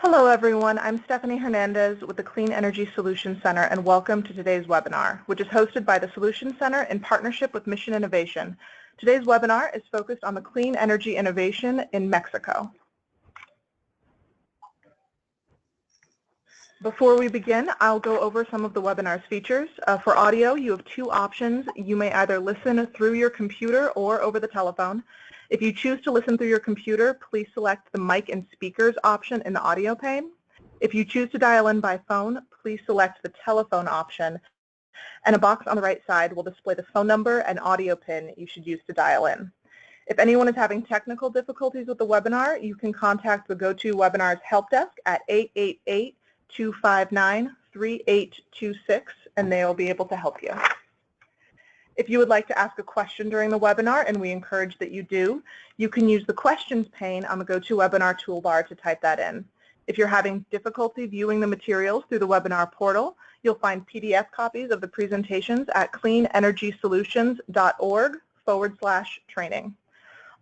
Hello everyone, I'm Stephanie Hernandez with the Clean Energy Solutions Center and welcome to today's webinar, which is hosted by the Solutions Center in partnership with Mission Innovation. Today's webinar is focused on the clean energy innovation in Mexico. Before we begin, I'll go over some of the webinar's features. For audio, you have two options. You may either listen through your computer or over the telephone. If you choose to listen through your computer, please select the mic and speakers option in the audio pane. If you choose to dial in by phone, please select the telephone option, and a box on the right side will display the phone number and audio pin you should use to dial in. If anyone is having technical difficulties with the webinar, you can contact the GoToWebinar's help desk at 888-259-3826, and they will be able to help you. If you would like to ask a question during the webinar, and we encourage that you do, you can use the questions pane on the GoToWebinar toolbar to type that in. If you're having difficulty viewing the materials through the webinar portal, you'll find PDF copies of the presentations at cleanenergysolutions.org/training.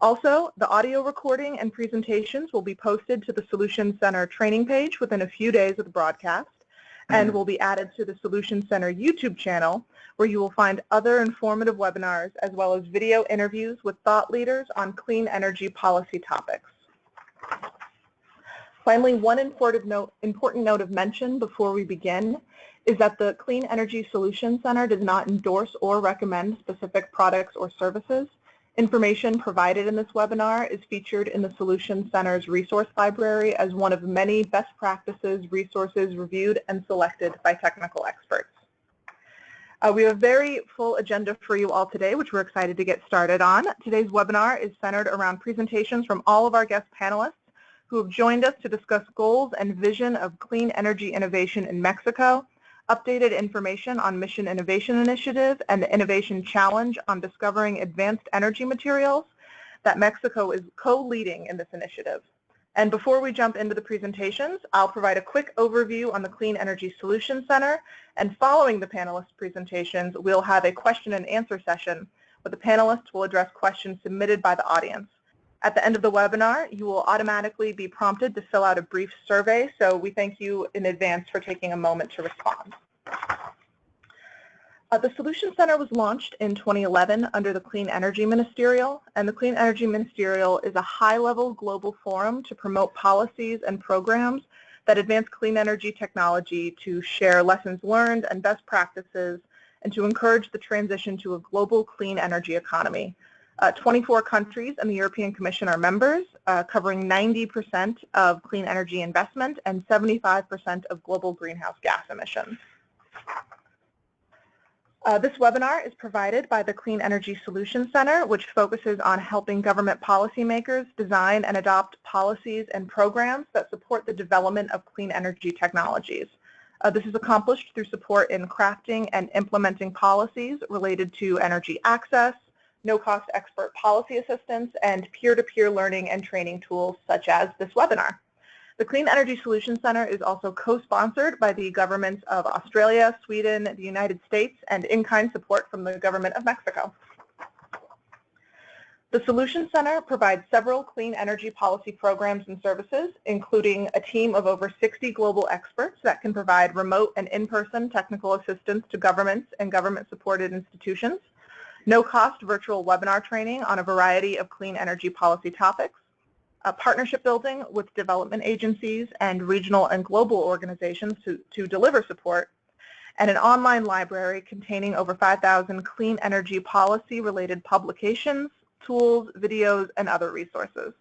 Also, the audio recording and presentations will be posted to the Solutions Center training page within a few days of the broadcast, and will be added to the Solutions Center YouTube channel, where you will find other informative webinars as well as video interviews with thought leaders on clean energy policy topics. Finally, one important note of mention before we begin is that the Clean Energy Solutions Center does not endorse or recommend specific products or services. Information provided in this webinar is featured in the Solutions Center's resource library as one of many best practices resources reviewed and selected by technical experts. We have a very full agenda for you all today, which we're excited to get started on. Today's webinar is centered around presentations from all of our guest panelists who have joined us to discuss goals and vision of clean energy innovation in Mexico, updated information on Mission Innovation Initiative, and the Innovation Challenge on discovering advanced energy materials that Mexico is co-leading in this initiative. And before we jump into the presentations, I'll provide a quick overview on the Clean Energy Solutions Center, and following the panelists' presentations, we'll have a question and answer session where the panelists will address questions submitted by the audience. At the end of the webinar, you will automatically be prompted to fill out a brief survey, so we thank you in advance for taking a moment to respond. The Solutions Center was launched in 2011 under the Clean Energy Ministerial, and the Clean Energy Ministerial is a high-level global forum to promote policies and programs that advance clean energy technology, to share lessons learned and best practices, and to encourage the transition to a global clean energy economy. 24 countries and the European Commission are members, covering 90% of clean energy investment and 75% of global greenhouse gas emissions. This webinar is provided by the Clean Energy Solutions Center, which focuses on helping government policymakers design and adopt policies and programs that support the development of clean energy technologies. This is accomplished through support in crafting and implementing policies related to energy access, no-cost expert policy assistance, and peer-to-peer learning and training tools such as this webinar. The Clean Energy Solutions Center is also co-sponsored by the governments of Australia, Sweden, the United States, and in-kind support from the government of Mexico. The Solutions Center provides several clean energy policy programs and services, including a team of over 60 global experts that can provide remote and in-person technical assistance to governments and government-supported institutions, no-cost virtual webinar training on a variety of clean energy policy topics, partnership building with development agencies and regional and global organizations to deliver support, and an online library containing over 5,000 clean energy policy-related publications, tools, videos, and other resources.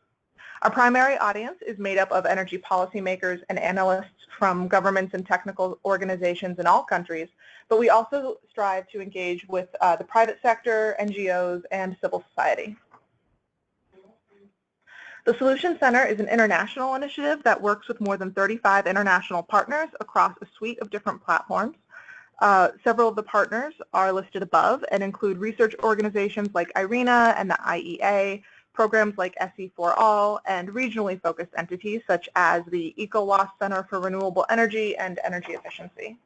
Our primary audience is made up of energy policymakers and analysts from governments and technical organizations in all countries, but we also strive to engage with the private sector, NGOs, and civil society. The Solutions Center is an international initiative that works with more than 35 international partners across a suite of different platforms. Several of the partners are listed above and include research organizations like IRENA and the IEA, programs like SE4All, and regionally focused entities such as the ECOWAS Center for Renewable Energy and Energy Efficiency.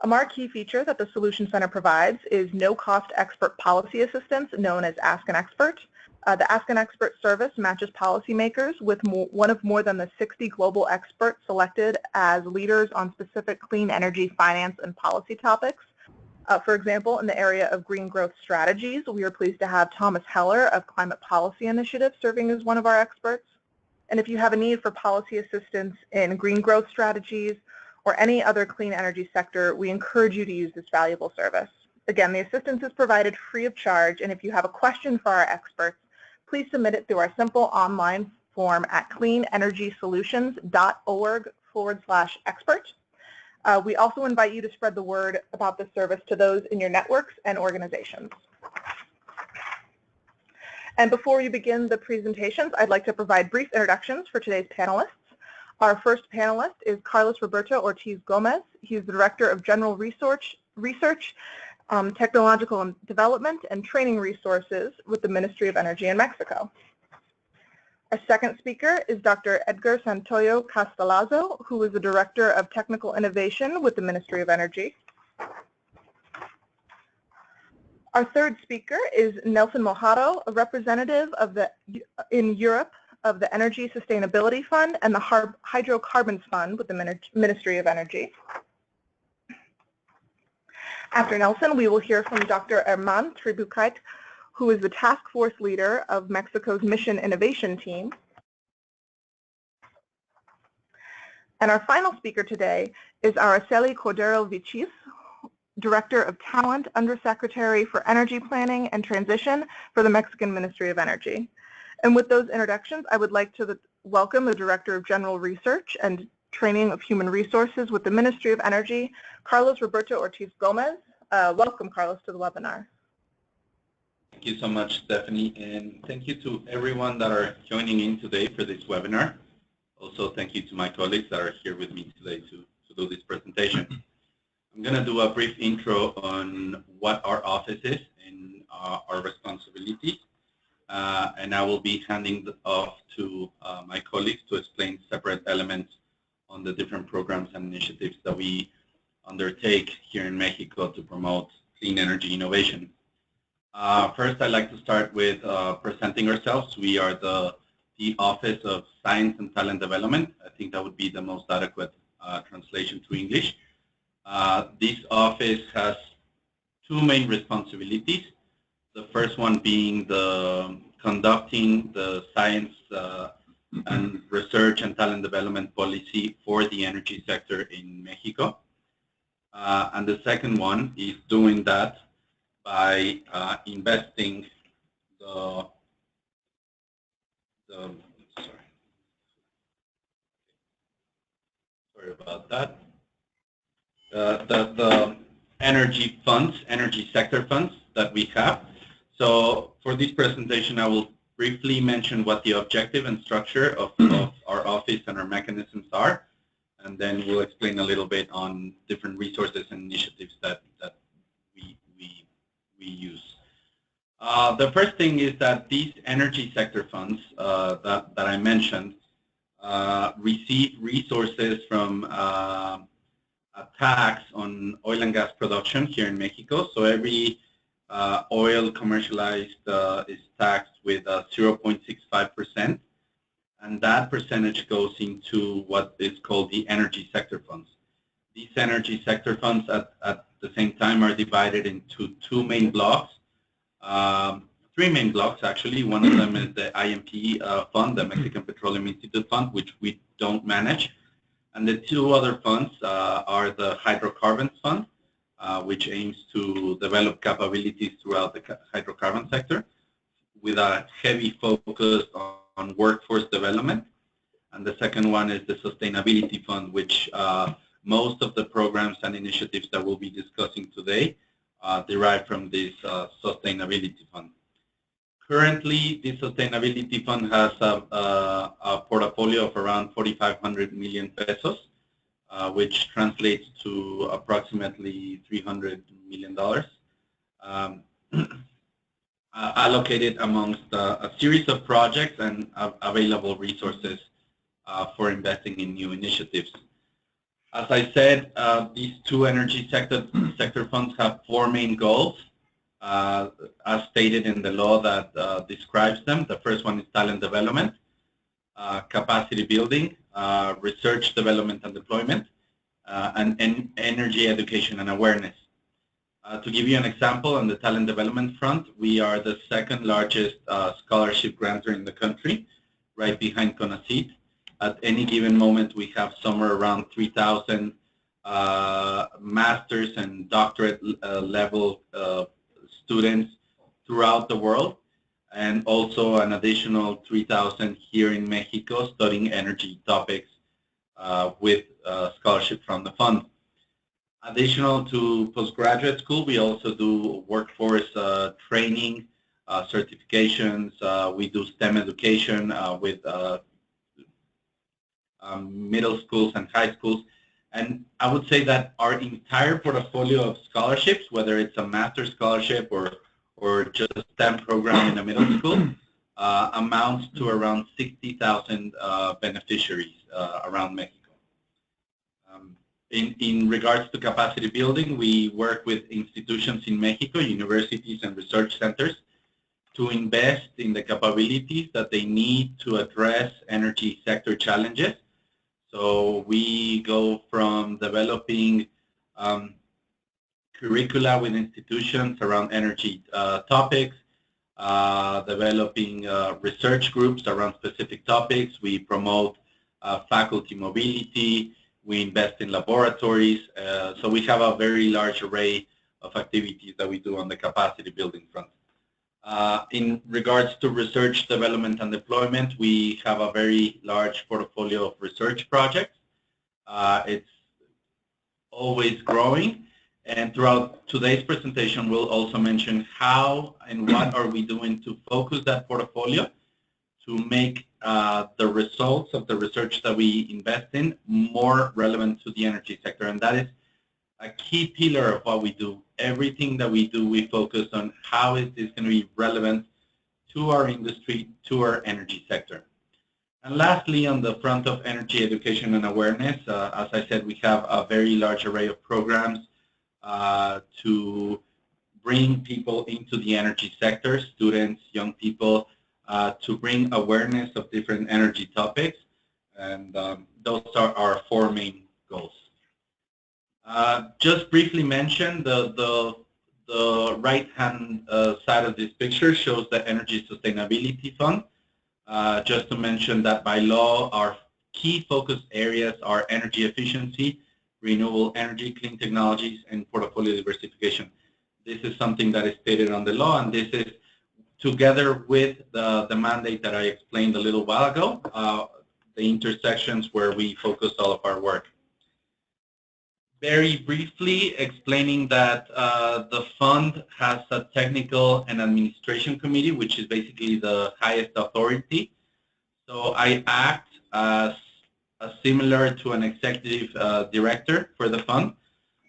A marquee feature that the Solutions Center provides is no-cost expert policy assistance, known as Ask an Expert. The Ask an Expert service matches policymakers with one of more than the 60 global experts selected as leaders on specific clean energy finance and policy topics. For example, in the area of green growth strategies, we are pleased to have Thomas Heller of Climate Policy Initiative serving as one of our experts. And if you have a need for policy assistance in green growth strategies or any other clean energy sector, we encourage you to use this valuable service. Again, the assistance is provided free of charge, and if you have a question for our experts, please submit it through our simple online form at cleanenergysolutions.org/expert. We also invite you to spread the word about this service to those in your networks and organizations. And before we begin the presentations, I'd like to provide brief introductions for today's panelists. Our first panelist is Carlos Roberto Ortiz Gomez. He's the Director of General Research, Technological Development, and Training Resources with the Ministry of Energy in Mexico. Our second speaker is Dr. Edgar Santoyo-Castelazo, who is the Director of Technical Innovation with the Ministry of Energy. Our third speaker is Nelson Mojado, a representative of in Europe of the Energy Sustainability Fund and the Hydrocarbons Fund with the Ministry of Energy. After Nelson, we will hear from Dr. Hermann Tribukait, who is the task force leader of Mexico's Mission Innovation Team. And our final speaker today is Araceli Cordero Vichis, Director of Talent, Undersecretary for Energy Planning and Transition for the Mexican Ministry of Energy. And with those introductions, I would like to welcome the Director of General Research and Training of Human Resources with the Ministry of Energy, Carlos Roberto Ortiz Gomez. Welcome, Carlos, to the webinar. Thank you so much, Stephanie, and thank you to everyone that are joining in today for this webinar. Also, thank you to my colleagues that are here with me today to do this presentation. I'm going to do a brief intro on what our office is and our responsibilities, and I will be handing off to my colleagues to explain separate elements on the different programs and initiatives that we undertake here in Mexico to promote clean energy innovation. First, I'd like to start with presenting ourselves. We are the Office of Science and Talent Development. I think that would be the most adequate translation to English. This office has two main responsibilities. The first one being conducting the science and research and talent development policy for the energy sector in Mexico. And the second one is doing that by investing sorry about that. The energy funds, energy sector funds that we have. So for this presentation, I will briefly mention what the objective and structure of our office and our mechanisms are, and then we'll explain a little bit on different resources and initiatives that we use. The first thing is that these energy sector funds that I mentioned receive resources from a tax on oil and gas production here in Mexico. So every oil commercialized is taxed with 0.65%, and that percentage goes into what is called the energy sector funds. These energy sector funds at the same time are divided into two main blocks. Three main blocks, actually. One of them is the IMP fund, the Mexican Petroleum Institute Fund, which we don't manage. And the two other funds are the Hydrocarbons Fund, which aims to develop capabilities throughout the hydrocarbon sector with a heavy focus on workforce development. And the second one is the Sustainability Fund, which most of the programs and initiatives that we'll be discussing today derive from this Sustainability Fund. Currently, the Sustainability Fund has a portfolio of around 4,500 million pesos, which translates to approximately $300 million, allocated amongst a series of projects and available resources for investing in new initiatives. As I said, these two energy sector funds have four main goals. as stated in the law that describes them. The first one is talent development, capacity building, research, development, and deployment, and energy education and awareness. To give you an example, on the talent development front, we are the second largest scholarship grantor in the country, right behind CONACYT. At any given moment, we have somewhere around 3,000 master's and doctorate level students throughout the world, and also an additional 3,000 here in Mexico studying energy topics with scholarship from the fund. Additional to postgraduate school, we also do workforce training, certifications. We do STEM education with middle schools and high schools. And I would say that our entire portfolio of scholarships, whether it's a master's scholarship or just a STEM program in a middle school, amounts to around 60,000 beneficiaries around Mexico. In regards to capacity building, we work with institutions in Mexico, universities and research centers, to invest in the capabilities that they need to address energy sector challenges. So we go from developing curricula with institutions around energy topics, developing research groups around specific topics. We promote faculty mobility. We invest in laboratories. So we have a very large array of activities that we do on the capacity building front. In regards to research, development, and deployment, we have a very large portfolio of research projects. It's always growing. And throughout today's presentation, we'll also mention how and what are we doing to focus that portfolio to make the results of the research that we invest in more relevant to the energy sector. And that is a key pillar of what we do. Everything that we do, we focus on how is this going to be relevant to our industry, to our energy sector. And lastly, on the front of energy education and awareness, as I said, we have a very large array of programs to bring people into the energy sector, students, young people, to bring awareness of different energy topics. And those are our four main goals. Just briefly mention the right-hand side of this picture shows the Energy Sustainability Fund. Just to mention that by law, our key focus areas are energy efficiency, renewable energy, clean technologies, and portfolio diversification. This is something that is stated on the law, and this is together with the mandate that I explained a little while ago, the intersections where we focus all of our work. Very briefly explaining that the fund has a technical and administration committee, which is basically the highest authority. So I act as similar to an executive director for the fund,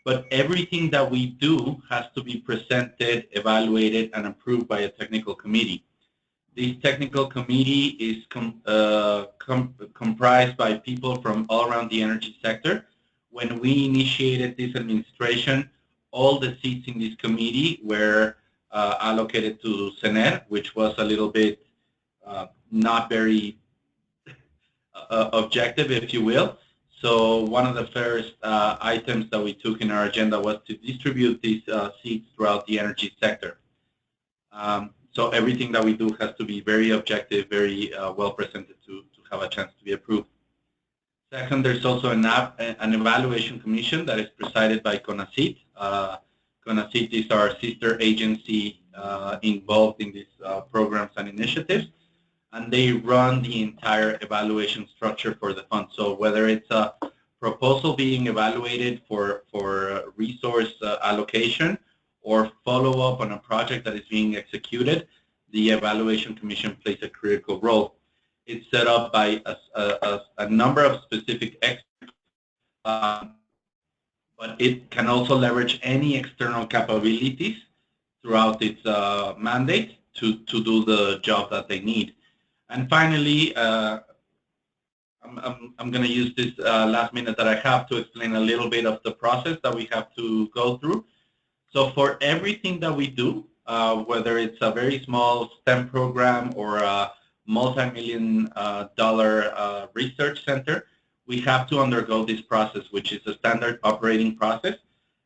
but everything that we do has to be presented, evaluated, and approved by a technical committee. This technical committee is comprised by people from all around the energy sector. When we initiated this administration, all the seats in this committee were allocated to CENER, which was a little bit not very objective, if you will. So one of the first items that we took in our agenda was to distribute these seats throughout the energy sector. So everything that we do has to be very objective, very well presented to have a chance to be approved. Second, there's also an evaluation commission that is presided by CONACYT. CONACYT is our sister agency involved in these programs and initiatives, and they run the entire evaluation structure for the fund. So whether it's a proposal being evaluated for resource allocation or follow-up on a project that is being executed, the evaluation commission plays a critical role. It's set up by a number of specific experts, but it can also leverage any external capabilities throughout its mandate to do the job that they need. And finally, I'm going to use this last minute that I have to explain a little bit of the process that we have to go through. So for everything that we do, whether it's a very small STEM program or a multi-million dollar research center, we have to undergo this process, which is a standard operating process.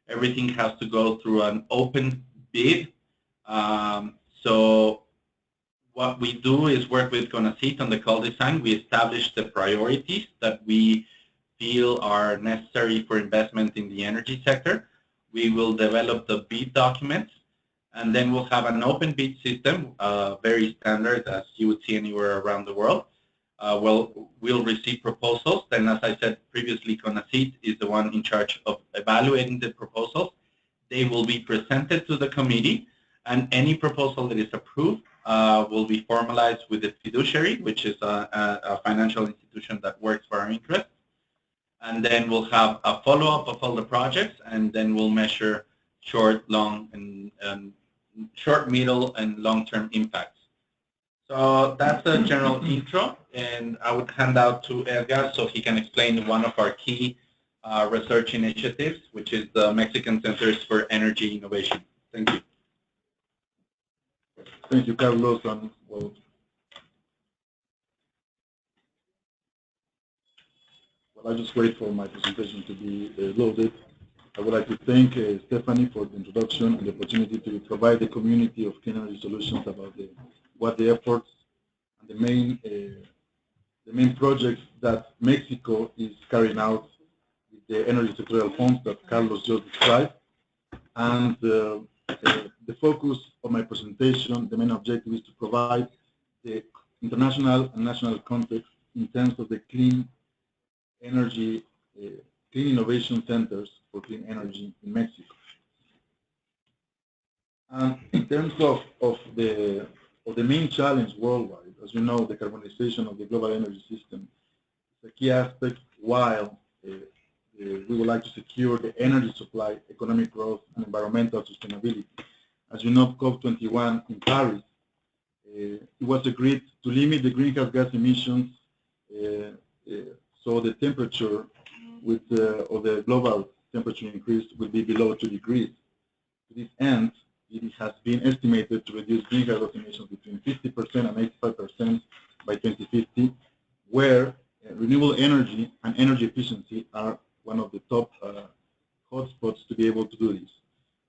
Everything has to go through an open bid. So what we do is work with CONACYT on the call design. We establish the priorities that we feel are necessary for investment in the energy sector. We will develop the bid documents, and then we'll have an open bid system, very standard as you would see anywhere around the world. We'll receive proposals. Then, as I said previously, CONACYT is the one in charge of evaluating the proposals. They will be presented to the committee, and any proposal that is approved will be formalized with the fiduciary, which is a financial institution that works for our interest. And then we'll have a follow-up of all the projects, and then we'll measure short, long, and short, middle, and long-term impacts. So that's a general intro, and I would hand out to Edgar so he can explain one of our key research initiatives, which is the Mexican Centers for Energy Innovation. Thank you. Thank you, Carlos. And well, I just wait for my presentation to be loaded. I would like to thank Stephanie for the introduction and the opportunity to provide the community of clean energy solutions about what the efforts and the main projects that Mexico is carrying out with the energy sectoral funds that Carlos just described. And the focus of my presentation, the main objective is to provide the international and national context in terms of the clean energy, clean innovation centers for clean energy in Mexico. And in terms of the main challenge worldwide, as you know, the decarbonization of the global energy system is a key aspect, while we would like to secure the energy supply, economic growth, and environmental sustainability. As you know, COP21 in Paris, it was agreed to limit the greenhouse gas emissions so the temperature of the global temperature increase will be below 2 degrees. To this end, it has been estimated to reduce greenhouse gas emissions between 50% and 85% by 2050, where renewable energy and energy efficiency are one of the top hotspots to be able to do this.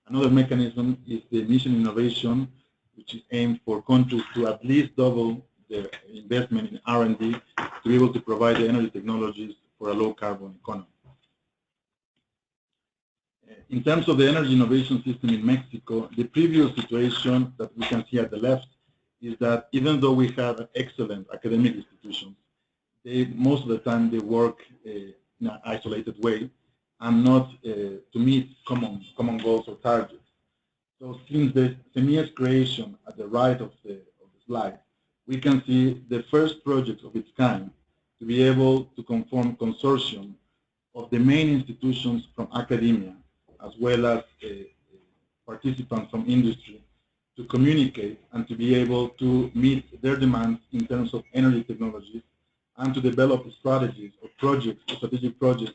Another mechanism is the emission innovation, which is aimed for countries to at least double their investment in R&D to be able to provide the energy technologies for a low-carbon economy. In terms of the energy innovation system in Mexico, the previous situation that we can see at the left is that even though we have excellent academic institutions, most of the time they work in an isolated way and not to meet common goals or targets. So since the CEMIE's creation at the right of the slide, we can see the first project of its kind to be able to conform consortium of the main institutions from academia, as well as participants from industry, to communicate and to be able to meet their demands in terms of energy technologies and to develop strategies or projects, or strategic projects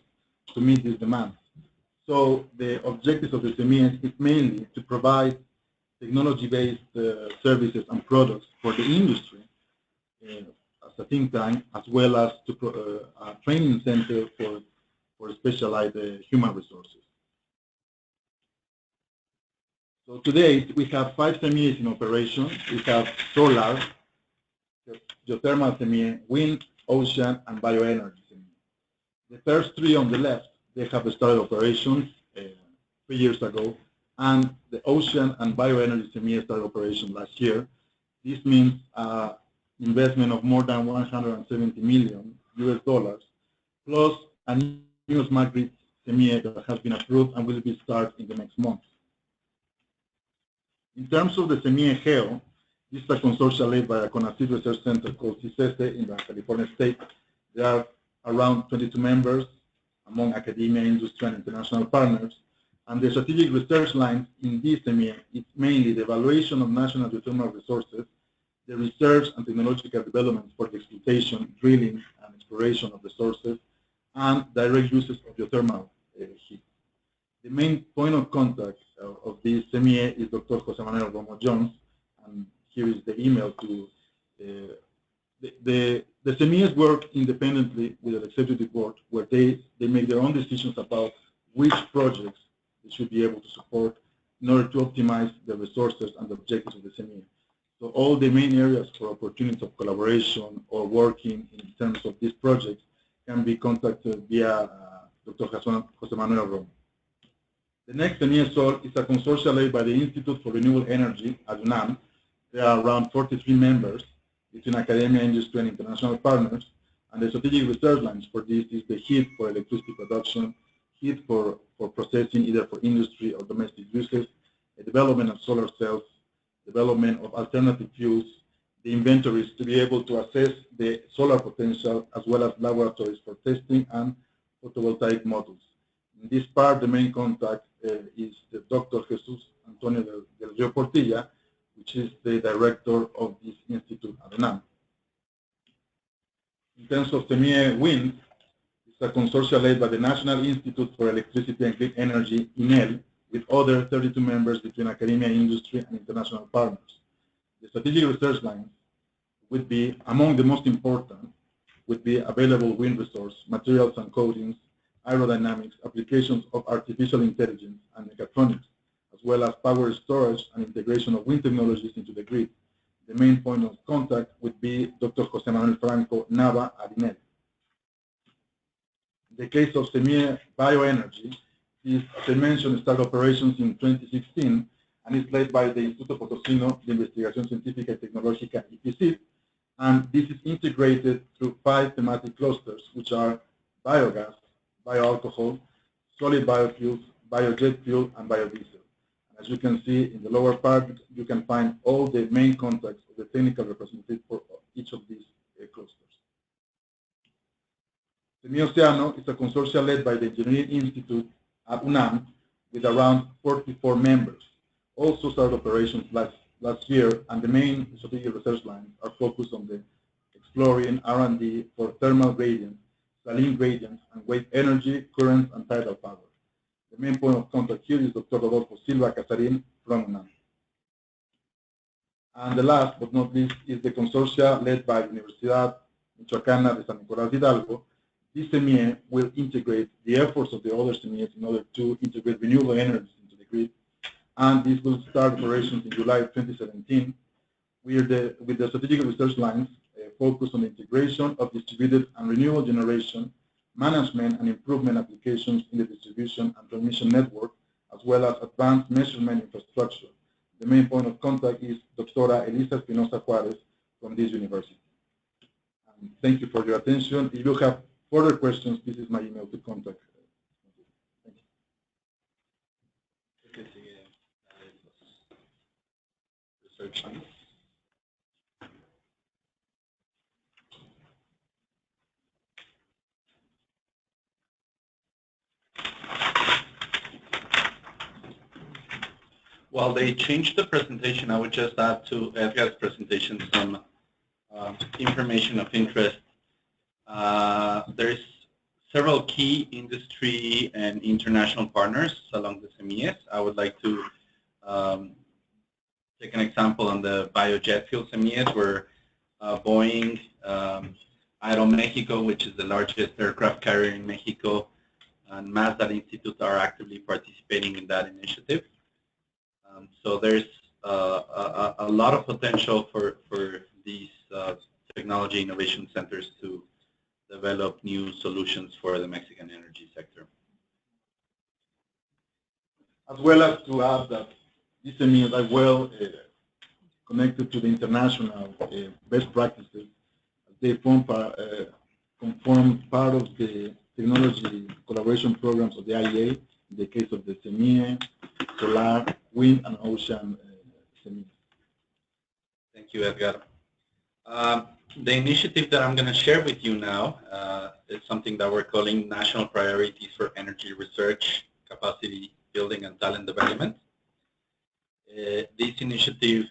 to meet these demands. So the objectives of the CEMIE is mainly to provide technology-based services and products for the industry as a think tank, as well as to a training center for specialized human resources. So today we have 5 CEMIEs in operation. We have solar, geothermal CEMIE, wind, ocean, and bioenergy CEMIE. The first 3 on the left, they have started operations 3 years ago, and the ocean and bioenergy CEMIE started operation last year. This means investment of more than $170 million US, plus a new smart grid CEMIE that has been approved and will be started in the next month. In terms of the CEMIE Geo, this is a consortium led by a CONACYT research center called CICESE in the California state. There are around 22 members among academia, industry, and international partners. And the strategic research lines in this CEMIE is mainly the evaluation of national geothermal resources, the research and technological development for the exploitation, drilling, and exploration of resources, and direct uses of geothermal heat. The main point of contact of this CEMIE is Dr. Jose Manuel Romo Jones, and here is the email to the CEMIEs work independently with the executive board, where they make their own decisions about which projects they should be able to support in order to optimize the resources and the objectives of the CEMIE. So all the main areas for opportunities of collaboration or working in terms of these projects can be contacted via Dr. Jose Manuel Romo. The next CEMIE Sol is a consortium led by the Institute for Renewable Energy at UNAM. There are around 43 members between academia, industry, and international partners. And the strategic research lines for this is the heat for electricity production, heat for processing either for industry or domestic uses, the development of solar cells, development of alternative fuels, the inventories to be able to assess the solar potential, as well as laboratories for testing and photovoltaic modules. In this part, the main contact is the Dr. Jesus Antonio del Rio Portilla, which is the director of this institute at UNAM. In terms of CEMIE Wind, it's a consortium led by the National Institute for Electricity and Clean Energy, INEL, with other 32 members between academia, industry, and international partners. The strategic research lines would be, among the most important, would be available wind resource, materials and coatings, aerodynamics, applications of artificial intelligence and mechatronics, as well as power storage and integration of wind technologies into the grid. The main point of contact would be Dr. Jose Manuel Franco Nava at INEL. In the case of CEMIE Bioenergy, this, as I mentioned, started operations in 2016 and is led by the Instituto Potosino de Investigación Científica y Tecnológica, IPCIT, and this is integrated through 5 thematic clusters, which are biogas, bioalcohol, solid biofuels, biojet fuel, and biodiesel. And as you can see in the lower part, you can find all the main contacts of the technical representative for each of these clusters. CEMIE Oceano is a consortium led by the Engineering Institute at UNAM with around 44 members. Also started operations last year, and the main strategic research lines are focused on the exploring R&D for thermal gradients, saline gradients, and wave energy, current, and tidal power. The main point of contact here is Dr. Rodolfo Silva Casarin from UNAM. And the last but not least is the consortia led by Universidad Michoacana de San Nicolás Hidalgo. This CEMIE will integrate the efforts of the other CEMIEs in order to integrate renewable energies into the grid. And this will start operations in July 2017 with the strategic research lines focused on the integration of distributed and renewable generation, management and improvement applications in the distribution and transmission network, as well as advanced measurement infrastructure. The main point of contact is Dr. Elisa Espinosa Juarez from this university. And thank you for your attention. If you have further questions, this is my email to contact. Thank you. Research lines. While they changed the presentation, I would just add to Edgar's presentation some information of interest. There's several key industry and international partners along the CEMIEs. I would like to take an example on the biojet fuel CEMIEs, where Boeing, Aeromexico, which is the largest aircraft carrier in Mexico, and Mazda Institute are actively participating in that initiative. So there's a lot of potential for these technology innovation centers to develop new solutions for the Mexican energy sector. As well as to add that these CEMIEs are well connected to the international best practices. They conform part of the technology collaboration programs of the IEA, in the case of the CEMIE, solar, wind, and ocean CEMIE. Thank you, Edgar. The initiative that I'm going to share with you now is something that we're calling National Priorities for Energy Research, Capacity Building, and Talent Development. This initiative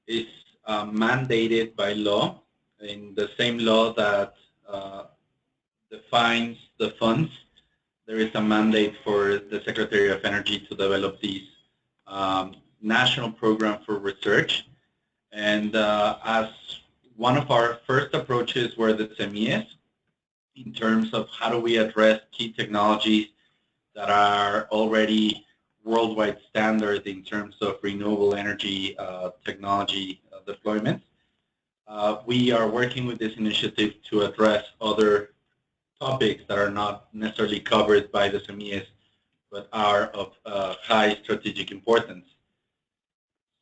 is mandated by law, in the same law that defines the funds. There is a mandate for the Secretary of Energy to develop these national program for research. And as one of our first approaches were the SEMIES, in terms of how do we address key technologies that are already worldwide standard in terms of renewable energy technology deployment. We are working with this initiative to address other topics that are not necessarily covered by the SEMIES, but are of high strategic importance.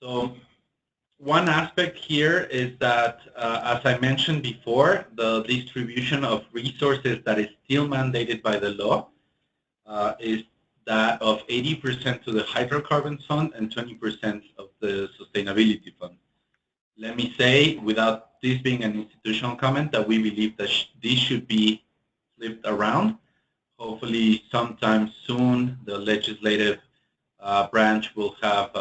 So one aspect here is that, as I mentioned before, the distribution of resources that is still mandated by the law is that of 80% to the hydrocarbons fund and 20% of the sustainability fund. Let me say, without this being an institutional comment, that we believe that this should be flipped around. Hopefully, sometime soon, the legislative branch will have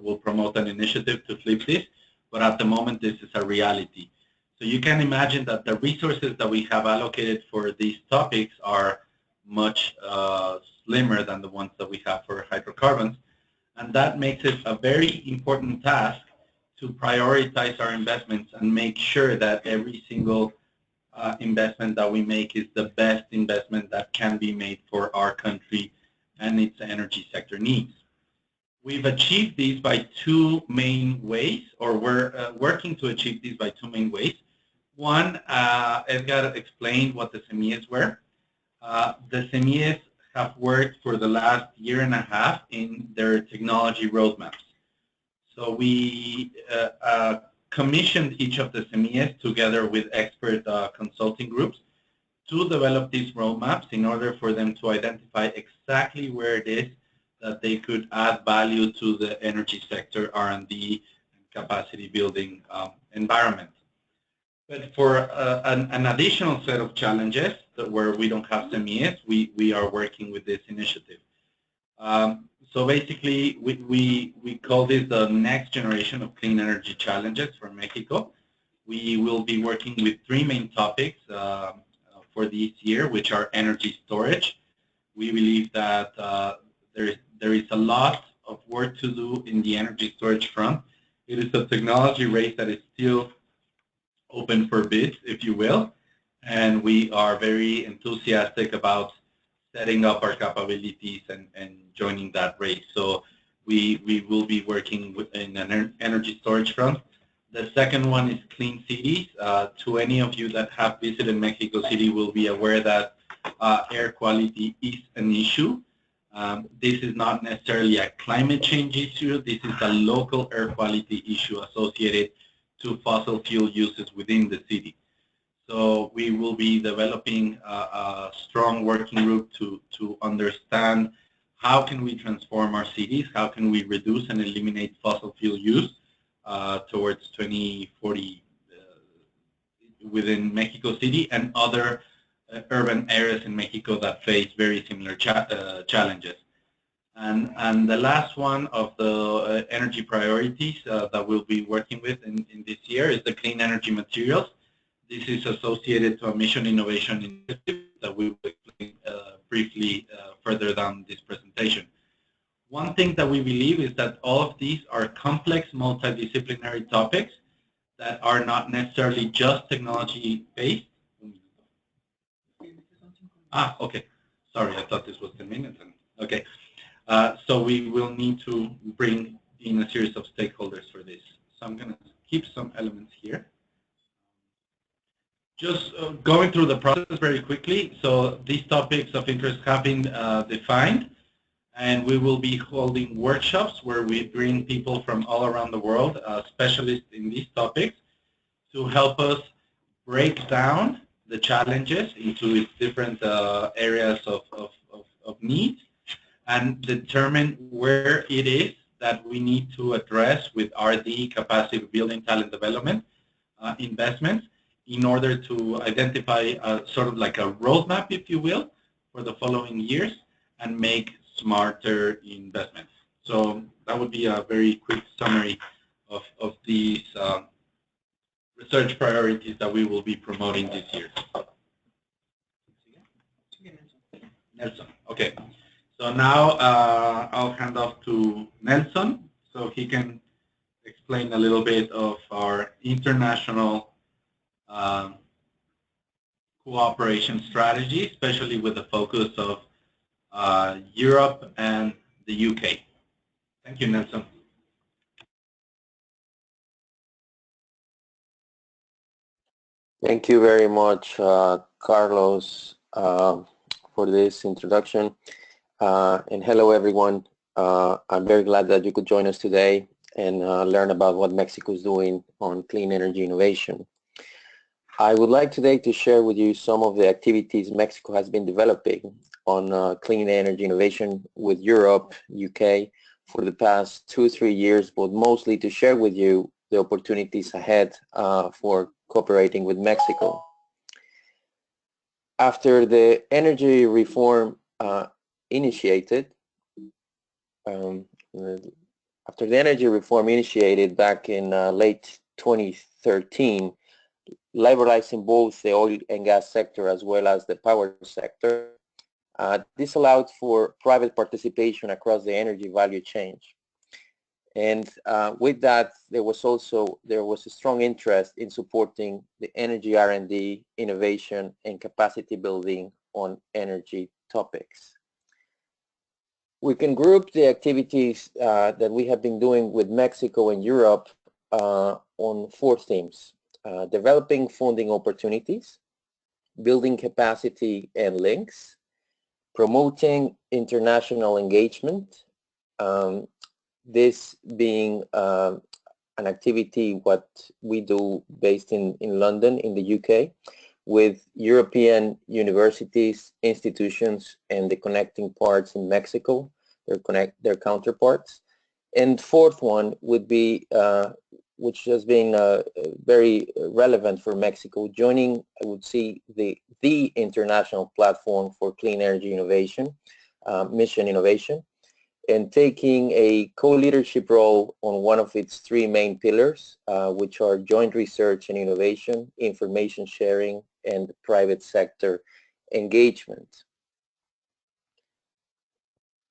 will promote an initiative to flip this, but at the moment, this is a reality. So you can imagine that the resources that we have allocated for these topics are much slimmer than the ones that we have for hydrocarbons, and that makes it a very important task to prioritize our investments and make sure that every single investment that we make is the best investment that can be made for our country and its energy sector needs. We've achieved these by two main ways, or we're working to achieve these by two main ways. One, Edgar explained what the SEMIES were. The SEMIES have worked for the last year and a half in their technology roadmaps. So we commissioned each of the SEMIES together with expert consulting groups to develop these roadmaps in order for them to identify exactly where it is that they could add value to the energy sector R&D and capacity building environment. But for an additional set of challenges where we don't have SEMIES, we are working with this initiative. So basically, we call this the next generation of clean energy challenges for Mexico. We will be working with three main topics for this year, which are energy storage. We believe that there is a lot of work to do in the energy storage front. It is a technology race that is still open for bids, if you will, and we are very enthusiastic about setting up our capabilities and joining that race. So we will be working in an energy storage front. The second one is clean cities. To any of you that have visited Mexico City will be aware that air quality is an issue. This is not necessarily a climate change issue. This is a local air quality issue associated to fossil fuel uses within the city. So we will be developing a strong working group to understand how can we transform our cities, how can we reduce and eliminate fossil fuel use towards 2040 within Mexico City and other urban areas in Mexico that face very similar challenges. And the last one of the energy priorities that we'll be working with in this year is the clean energy materials. This is associated to a mission innovation initiative that we will explain briefly further down this presentation. One thing that we believe is that all of these are complex multidisciplinary topics that are not necessarily just technology-based. Okay. Sorry, I thought this was 10 minutes. Okay. So we will need to bring in a series of stakeholders for this. So I'm going to keep some elements here. Just going through the process very quickly. So these topics of interest have been defined, and we will be holding workshops where we bring people from all around the world, specialists in these topics, to help us break down the challenges into its different areas of need and determine where it is that we need to address with R&D, capacity building, talent development, investments, in order to identify sort of like a roadmap, if you will, for the following years and make smarter investments. So that would be a very quick summary of these research priorities that we will be promoting this year. Nelson. Okay. So now I'll hand off to Nelson so he can explain a little bit of our international cooperation strategy, especially with the focus of Europe and the UK. Thank you, Nelson. Thank you very much, Carlos, for this introduction. And hello, everyone. I'm very glad that you could join us today and learn about what Mexico is doing on clean energy innovation. I would like today to share with you some of the activities Mexico has been developing on clean energy innovation with Europe, UK, for the past 2-3 years, but mostly to share with you the opportunities ahead for cooperating with Mexico. After the energy reform initiated back in late 2013, liberalizing both the oil and gas sector as well as the power sector, this allowed for private participation across the energy value chain. And with that, there was a strong interest in supporting the energy R&D, innovation, and capacity building on energy topics. We can group the activities that we have been doing with Mexico and Europe on 4 themes: developing funding opportunities, building capacity and links, promoting international engagement, this being an activity what we do based in London in the UK with European universities, institutions, and the connecting parts in Mexico, their counterparts. And 4th one would be, which has been very relevant for Mexico, joining, I would say, the international platform for clean energy innovation, Mission Innovation, and taking a co-leadership role on one of its 3 main pillars, which are joint research and innovation, information sharing, and private sector engagement.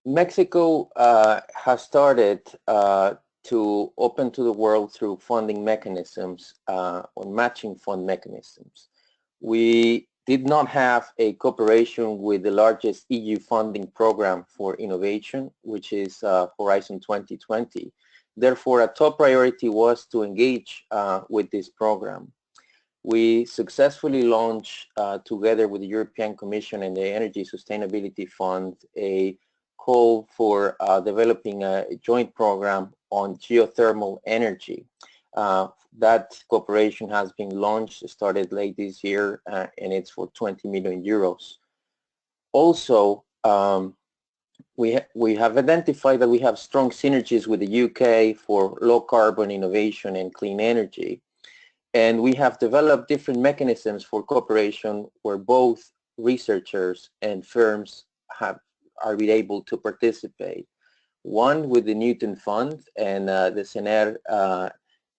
Mexico has started to open to the world through funding mechanisms, on matching fund mechanisms. We did not have a cooperation with the largest EU funding program for innovation, which is Horizon 2020. Therefore, a top priority was to engage with this program. We successfully launched, together with the European Commission and the Energy Sustainability Fund, a call for developing a joint program on geothermal energy. That cooperation has been launched, started late this year, and it's for 20 million euros. Also, we have identified that we have strong synergies with the UK for low carbon innovation and clean energy. And we have developed different mechanisms for cooperation where both researchers and firms are able to participate. One with the Newton Fund and the CENER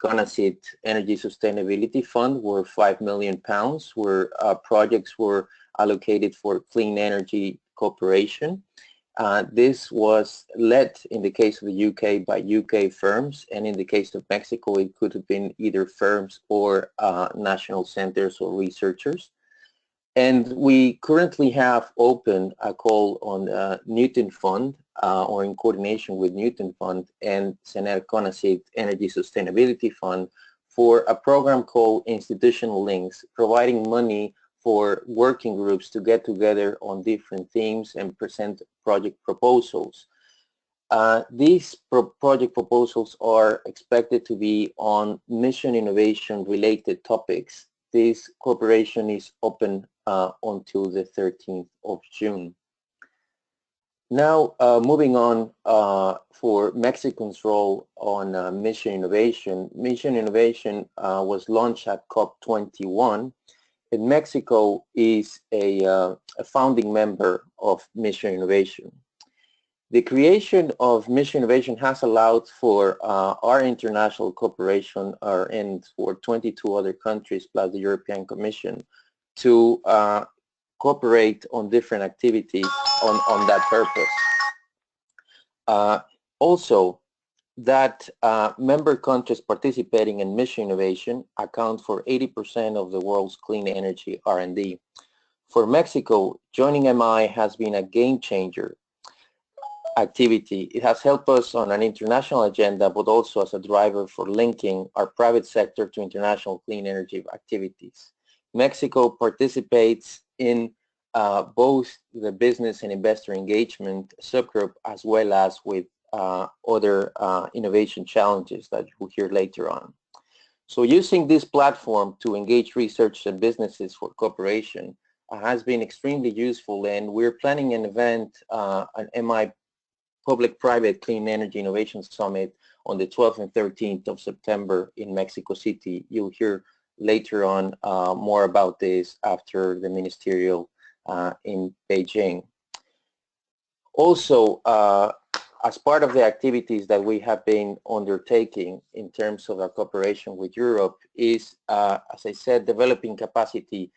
CONACYT Energy Sustainability Fund, where £5 million where projects were allocated for clean energy cooperation. This was led in the case of the UK by UK firms, and in the case of Mexico it could have been either firms or national centers or researchers. And we currently have open a call on Newton Fund, or in coordination with Newton Fund and CENER CONACYT Energy Sustainability Fund, for a program called Institutional Links, providing money for working groups to get together on different themes and present project proposals. These project proposals are expected to be on mission innovation related topics. This cooperation is open until the 13th of June. Now, moving on for Mexico's role on mission innovation. Mission innovation was launched at COP21, and Mexico is a founding member of Mission Innovation. The creation of Mission Innovation has allowed for our international cooperation, and for 22 other countries plus the European Commission, to cooperate on different activities on that purpose. Also, that member countries participating in mission innovation account for 80% of the world's clean energy R&D. For Mexico, joining MI has been a game changer activity. It has helped us on an international agenda, but also as a driver for linking our private sector to international clean energy activities. Mexico participates in both the business and investor engagement subgroup, as well as with other innovation challenges that you'll hear later on. So using this platform to engage research and businesses for cooperation has been extremely useful, and we're planning an event, an MI Public-Private Clean Energy Innovation Summit on the 12th and 13th of September in Mexico City. You'll hear later on more about this after the Ministerial in Beijing. Also, as part of the activities that we have been undertaking in terms of our cooperation with Europe is, as I said, developing capacity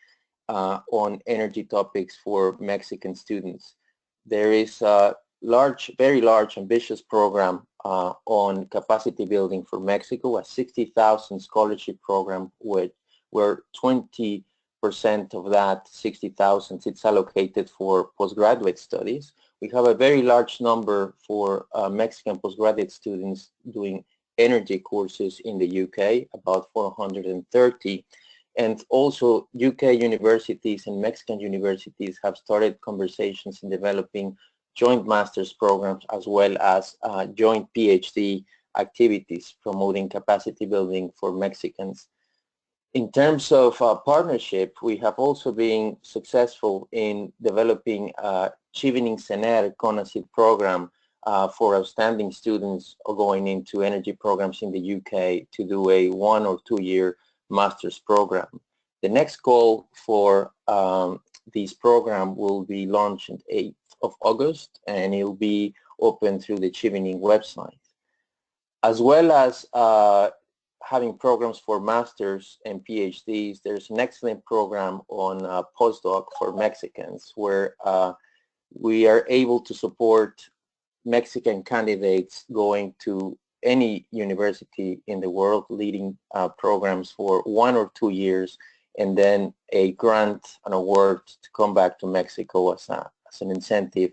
on energy topics for Mexican students. There is a very large, ambitious program on capacity building for Mexico, a 60,000 scholarship program where 20% of that 60,000 is allocated for postgraduate studies. We have a very large number for Mexican postgraduate students doing energy courses in the UK, about 430. And also UK universities and Mexican universities have started conversations in developing joint master's programs as well as joint PhD activities promoting capacity building for Mexicans. In terms of partnership, we have also been successful in developing a Chivining Sener CONACYT program for outstanding students going into energy programs in the UK to do a 1 or 2 year master's program. The next call for this program will be launched on 8th of August, and it will be open through the Chivining website. As well as having programs for masters and PhDs, there's an excellent program on postdoc for Mexicans where we are able to support Mexican candidates going to any university in the world, leading programs for 1 or 2 years, and then a grant, an award to come back to Mexico as an incentive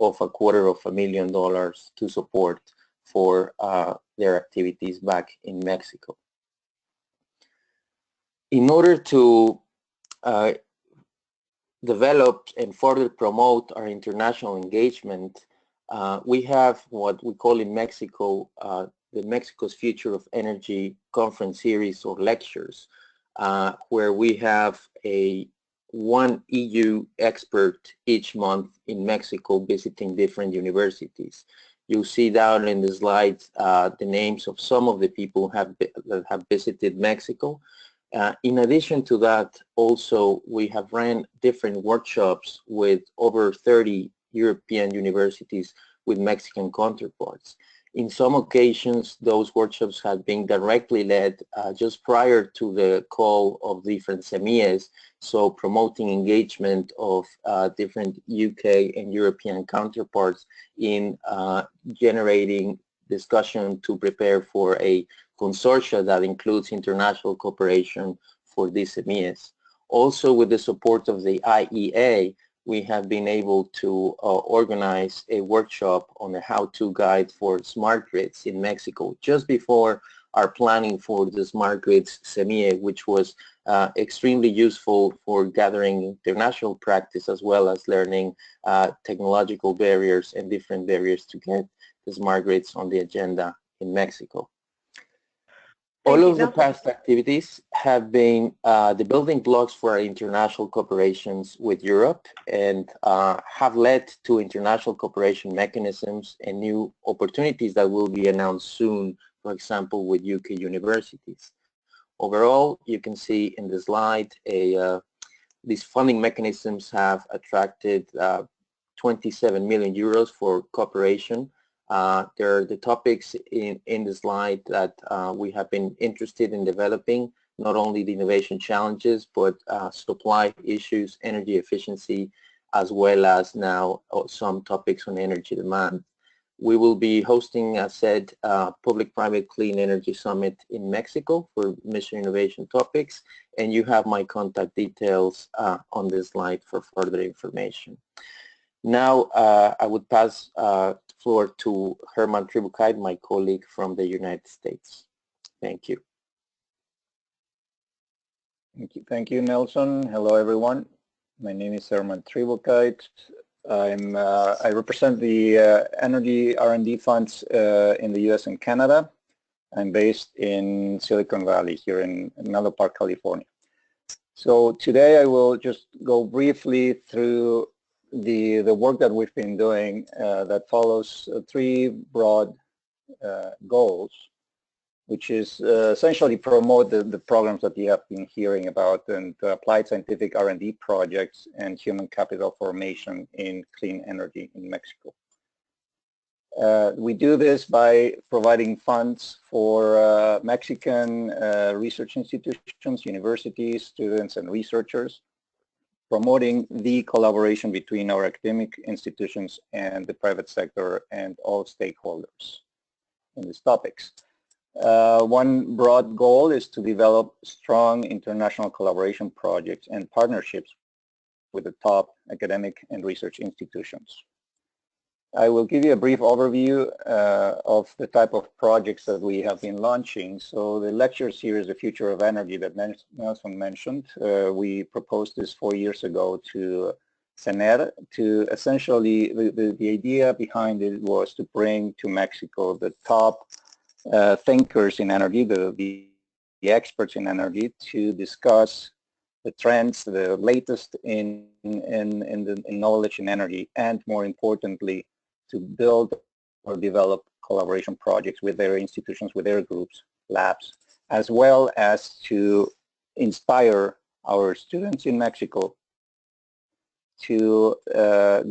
of $250,000 to support for their activities back in Mexico. In order to develop and further promote our international engagement, we have what we call in Mexico the Mexico's Future of Energy Conference Series or lectures, where we have one EU expert each month in Mexico visiting different universities. You'll see down in the slides the names of some of the people that have visited Mexico. In addition to that, also we have ran different workshops with over 30 European universities with Mexican counterparts. In some occasions, those workshops have been directly led just prior to the call of different SEMIEs, so promoting engagement of different UK and European counterparts in generating discussion to prepare for a consortia that includes international cooperation for these SEMIEs. Also, with the support of the IEA, we have been able to organize a workshop on a how-to guide for smart grids in Mexico just before our planning for the smart grids SEMIE, which was extremely useful for gathering international practice as well as learning technological barriers and different barriers to get the smart grids on the agenda in Mexico. All of the past activities have been the building blocks for our international cooperations with Europe and have led to international cooperation mechanisms and new opportunities that will be announced soon, for example, with UK universities. Overall, you can see in the slide these funding mechanisms have attracted 27 million euros for cooperation. There are the topics in the slide that we have been interested in developing, not only the innovation challenges, but supply issues, energy efficiency, as well as now some topics on energy demand. we will be hosting, as said, Public-Private Clean Energy Summit in Mexico for mission innovation topics, and you have my contact details on this slide for further information. Now, I would pass the floor to Hermann Tribukait, my colleague from the United States. Thank you. Thank you, Nelson. Hello, everyone. My name is Hermann Tribukait. I represent the energy R&D funds in the U.S. and Canada. I'm based in Silicon Valley here in Menlo Park, California. So today I will just go briefly through the work that we've been doing that follows three broad goals, which is essentially promote the programs that you have been hearing about and applied scientific R&D projects and human capital formation in clean energy in Mexico. We do this by providing funds for Mexican research institutions, universities, students, and researchers, promoting the collaboration between our academic institutions and the private sector and all stakeholders in these topics. One broad goal is to develop strong international collaboration projects and partnerships with the top academic and research institutions. I will give you a brief overview of the type of projects that we have been launching. So the lecture series, The Future of Energy, that Nelson mentioned, we proposed this 4 years ago to CENER. To essentially, the idea behind it was to bring to Mexico the top thinkers in energy, the experts in energy, to discuss the trends, the latest in knowledge in energy, and more importantly, to build or develop collaboration projects with their institutions, with their groups, labs, as well as to inspire our students in Mexico to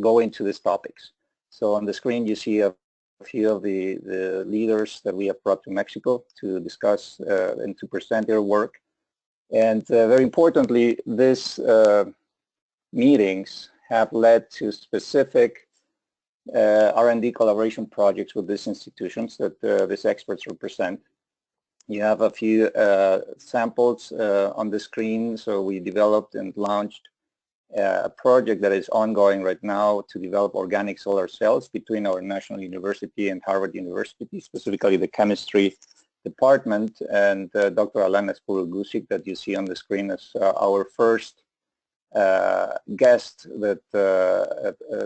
go into these topics. So on the screen you see a few of the leaders that we have brought to Mexico to discuss and to present their work. And very importantly, these meetings have led to specific R&D collaboration projects with these institutions that these experts represent. You have a few samples on the screen. So we developed and launched a project that is ongoing right now to develop organic solar cells between our National University and Harvard University, specifically the chemistry department, and Dr. Alana Spurul-Guzik that you see on the screen as our first guest that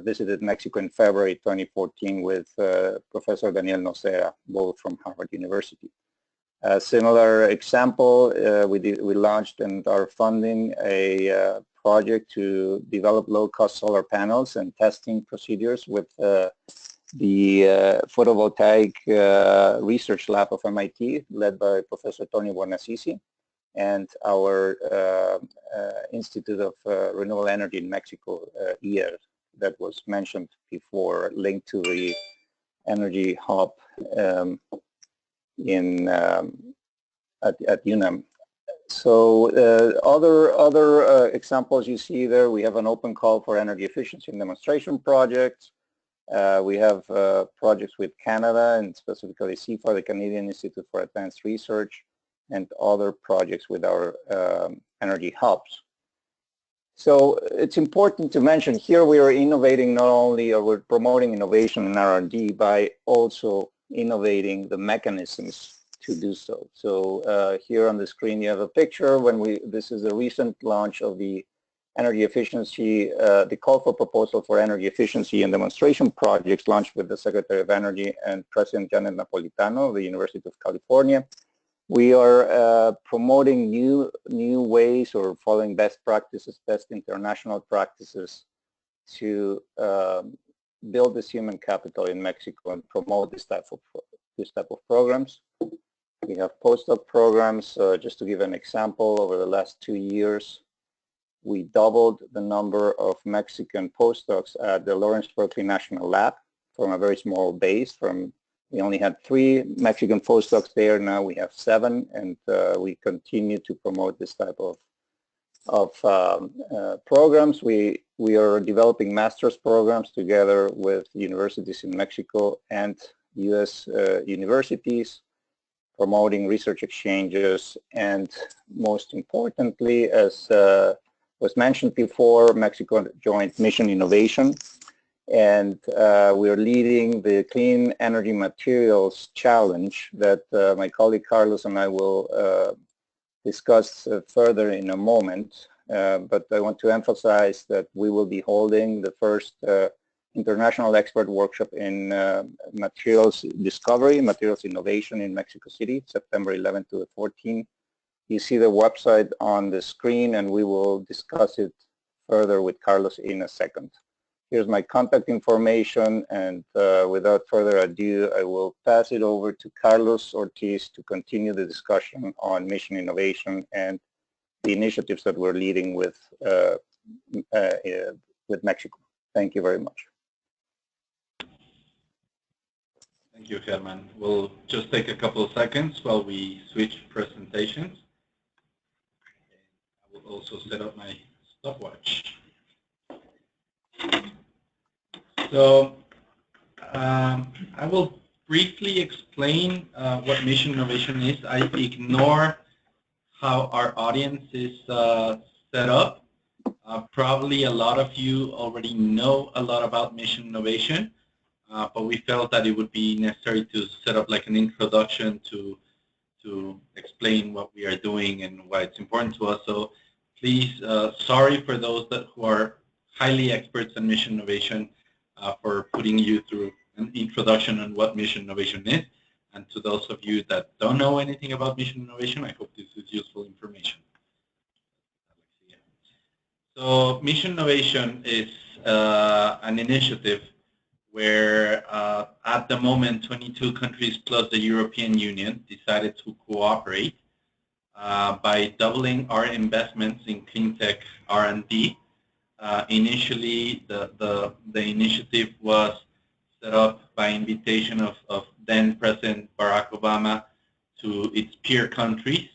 visited Mexico in February 2014 with Professor Daniel Nocera, both from Harvard University. A similar example, we launched and are funding a project to develop low-cost solar panels and testing procedures with the photovoltaic research lab of MIT, led by Professor Tony Buonasisi, and our Institute of Renewable Energy in Mexico, IER, that was mentioned before, linked to the Energy Hub at UNAM. So other examples you see there, we have an open call for energy efficiency and demonstration projects. We have projects with Canada and specifically CIFAR, the Canadian Institute for Advanced Research, and other projects with our energy hubs. So it's important to mention here we are innovating not only, or we're promoting innovation in R&D by also innovating the mechanisms to do so. So here on the screen you have a picture this is a recent launch of the energy efficiency, the call for proposal for energy efficiency and demonstration projects launched with the Secretary of Energy and President Janet Napolitano of the University of California. We are promoting new ways or following best practices, best international practices to build this human capital in Mexico and promote this type of programs. We have postdoc programs. Just to give an example, over the last 2 years, we doubled the number of Mexican postdocs at the Lawrence Berkeley National Lab from a very small base. We only had 3 Mexican postdocs there. Now we have 7, and we continue to promote this type of programs. We are developing master's programs together with universities in Mexico and U.S. universities, promoting research exchanges, and most importantly, as was mentioned before, Mexico joined Mission Innovation, and we are leading the Clean Energy Materials Challenge that my colleague Carlos and I will discuss further in a moment. But I want to emphasize that we will be holding the first international expert workshop in materials discovery, materials innovation in Mexico City, September 11th to the 14th. You see the website on the screen, and we will discuss it further with Carlos in a second. Here's my contact information, and without further ado, I will pass it over to Carlos Ortiz to continue the discussion on mission innovation and the initiatives that we're leading with Mexico. Thank you very much. Thank you, Hermann. We'll just take a couple of seconds while we switch presentations. I will also set up my stopwatch. So I will briefly explain what mission innovation is. I ignore how our audience is set up. Probably a lot of you already know a lot about mission innovation, but we felt that it would be necessary to set up like an introduction to explain what we are doing and why it's important to us. So please, sorry for those who are highly experts in mission innovation for putting you through an introduction on what mission innovation is. And to those of you that don't know anything about mission innovation, I hope this is useful information. So mission innovation is an initiative where at the moment 22 countries plus the European Union decided to cooperate by doubling our investments in clean tech R&D. Initially, the initiative was set up by invitation of then President Barack Obama to its peer countries.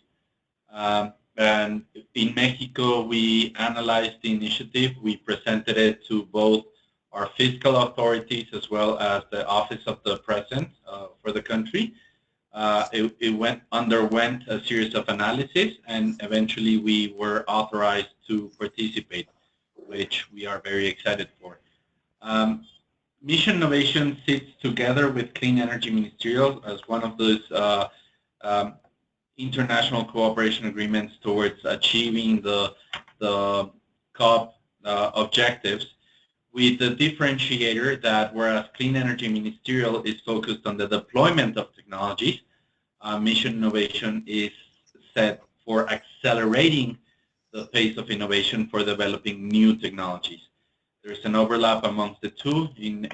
And in Mexico, we analyzed the initiative. We presented it to both our fiscal authorities as well as the Office of the President for the country. It underwent a series of analysis, and eventually we were authorized to participate, which we are very excited for. Mission Innovation sits together with Clean Energy Ministerial as one of those international cooperation agreements towards achieving the COP objectives, with the differentiator that whereas Clean Energy Ministerial is focused on the deployment of technologies, Mission Innovation is set for accelerating the pace of innovation for developing new technologies. There's an overlap amongst the two in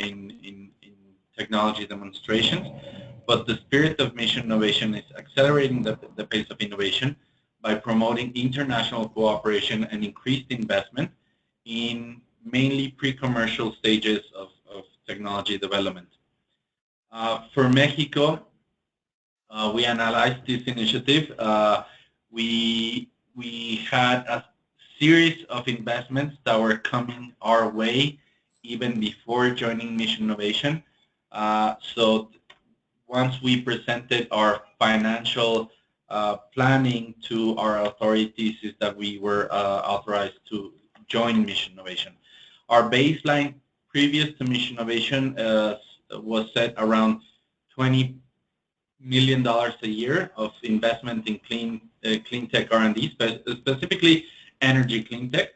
technology demonstrations, but the spirit of Mission Innovation is accelerating the pace of innovation by promoting international cooperation and increased investment in mainly pre-commercial stages of technology development. For Mexico, we analyzed this initiative. We had a series of investments that were coming our way even before joining Mission Innovation. So once we presented our financial planning to our authorities, is that we were authorized to join Mission Innovation. Our baseline previous to Mission Innovation was set around $20 million a year of investment in clean tech R&D, specifically energy clean tech.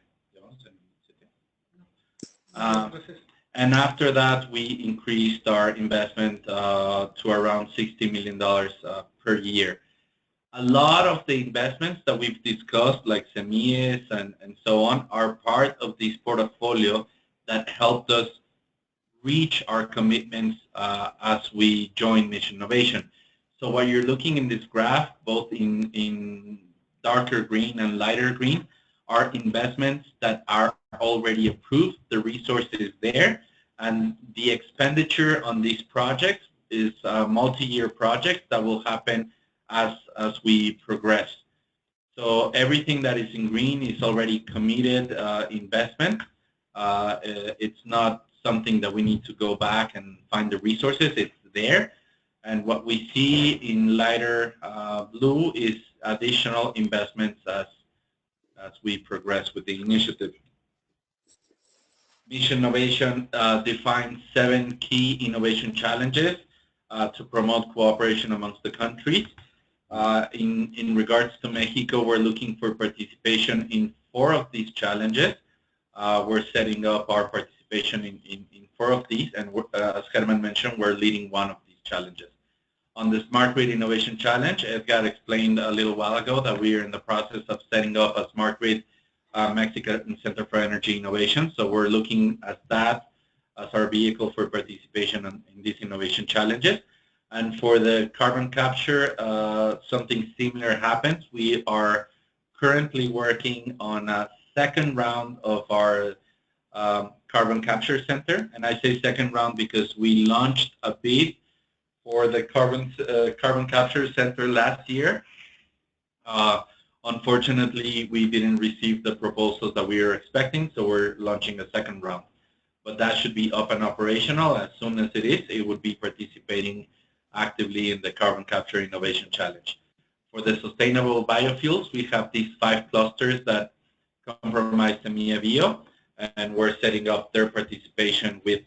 And after that, we increased our investment to around $60 million per year. A lot of the investments that we've discussed, like SEMIES and so on, are part of this portfolio that helped us reach our commitments as we joined Mission Innovation. So what you're looking in this graph, both in darker green and lighter green, are investments that are already approved. The resource is there, and the expenditure on these projects is a multi-year project that will happen as we progress. So everything that is in green is already committed investment. It's not something that we need to go back and find the resources. It's there. And what we see in lighter blue is additional investments as we progress with the initiative. Mission Innovation defines 7 key innovation challenges to promote cooperation amongst the countries. In regards to Mexico, we're looking for participation in 4 of these challenges. We're setting up our participation in 4 of these, and as Hermann mentioned, we're leading 1 of these challenges. On the Smart Grid Innovation Challenge, Edgar explained a little while ago that we are in the process of setting up a Smart Grid Mexican Center for Energy Innovation. So we're looking at that as our vehicle for participation in these innovation challenges. And for the carbon capture, something similar happens. We are currently working on a second round of our carbon capture center. And I say second round because we launched a bid for the carbon capture center last year. Unfortunately, we didn't receive the proposals that we were expecting, so we're launching a second round. But that should be up and operational. As soon as it is, it would be participating actively in the Carbon Capture Innovation Challenge. For the sustainable biofuels, we have these 5 clusters that comprise Semilla Bio, and we're setting up their participation with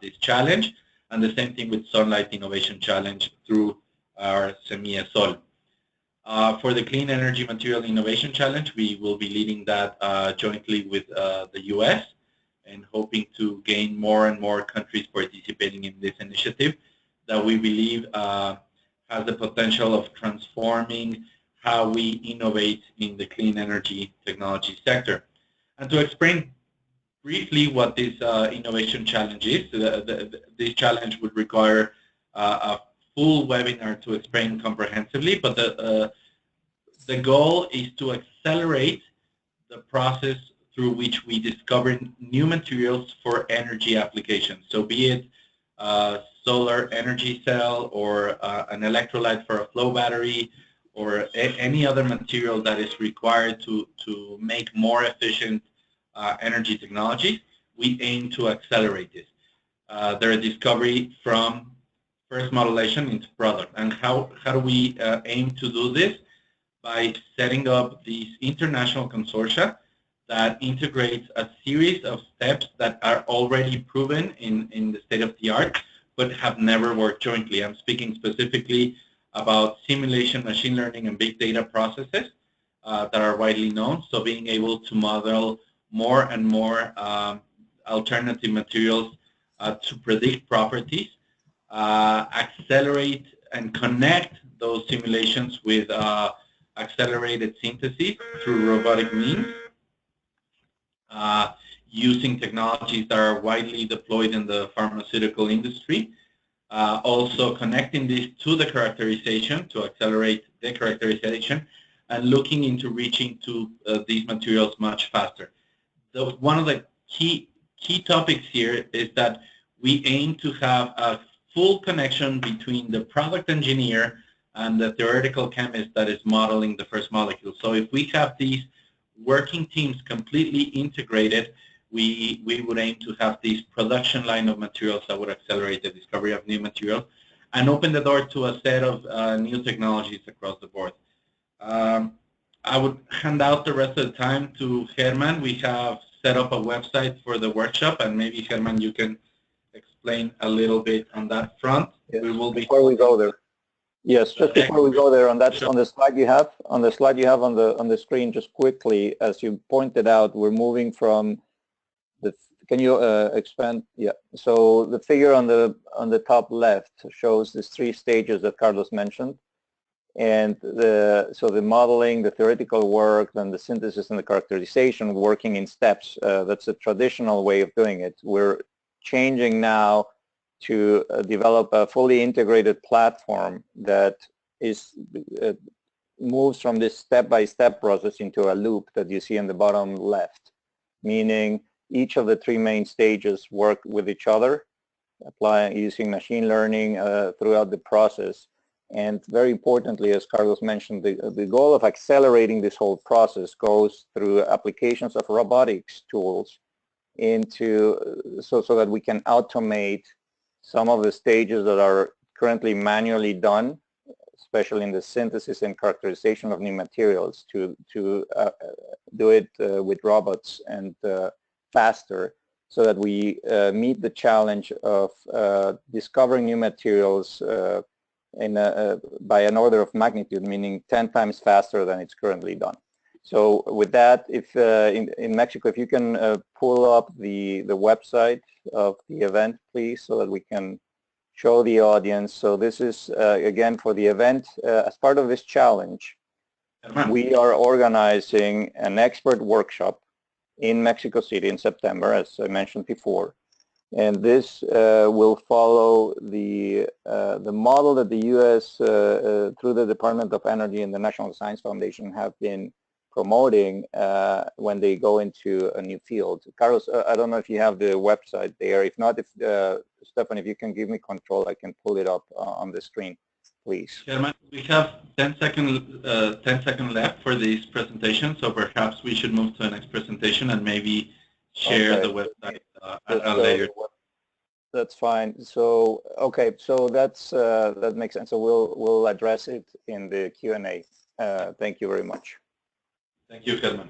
this challenge, and the same thing with Sunlight Innovation Challenge through our Semilla Sol. For the Clean Energy Material Innovation Challenge, we will be leading that jointly with the U.S. and hoping to gain more and more countries participating in this initiative that we believe has the potential of transforming how we innovate in the clean energy technology sector. And to explain briefly what this innovation challenge is, this challenge would require a full webinar to explain comprehensively, but the goal is to accelerate the process through which we discover new materials for energy applications. So be it solar energy cell or an electrolyte for a flow battery or any other material that is required to make more efficient energy technology, we aim to accelerate this. Their discovery from first modulation into product. And how do we aim to do this? By setting up these international consortia that integrates a series of steps that are already proven in the state of the art, but have never worked jointly. I'm speaking specifically about simulation, machine learning, and big data processes that are widely known. So being able to model more and more alternative materials to predict properties, accelerate and connect those simulations with accelerated synthesis through robotic means, using technologies that are widely deployed in the pharmaceutical industry, also connecting this to the characterization to accelerate the characterization, and looking into reaching to these materials much faster. One of the key topics here is that we aim to have a full connection between the product engineer and the theoretical chemist that is modeling the first molecule. So if we have these working teams completely integrated, we would aim to have this production line of materials that would accelerate the discovery of new materials and open the door to a set of new technologies across the board. I would hand out the rest of the time to Hermann. We have set up a website for the workshop, and maybe Hermann, you can explain a little bit on that front. Yes. We will be before we go there. Yes, just before we go there, on that, on the slide you have on the screen, just quickly, as you pointed out, we're moving from the. Can you expand? Yeah. So the figure on the top left shows these 3 stages that Carlos mentioned, and the modeling, the theoretical work, then the synthesis and the characterization, working in steps. That's a traditional way of doing it. We're changing now to develop a fully integrated platform that is moves from this step-by-step process into a loop that you see in the bottom left, meaning each of the 3 main stages work with each other, using machine learning throughout the process, And very importantly, as Carlos mentioned, the goal of accelerating this whole process goes through applications of robotics tools so that we can automate some of the stages that are currently manually done, especially in the synthesis and characterization of new materials, to do it with robots and faster, so that we meet the challenge of discovering new materials by an order of magnitude, meaning 10 times faster than it's currently done. So with that, if in Mexico, if you can pull up the website of the event, please, so that we can show the audience. So this is, again, for the event. As part of this challenge, we are organizing an expert workshop in Mexico City in September, as I mentioned before. And this will follow the model that the U.S. Through the Department of Energy and the National Science Foundation have been promoting when they go into a new field. Carlos, I don't know if you have the website there. If not, Stefan, if you can give me control, I can pull it up on the screen, please. Herman, we have 10 seconds left for this presentation, so perhaps we should move to the next presentation and maybe share the website at a later. That's fine. So okay, so that makes sense. So we'll address it in the Q&A. Thank you very much. Thank you, Herman.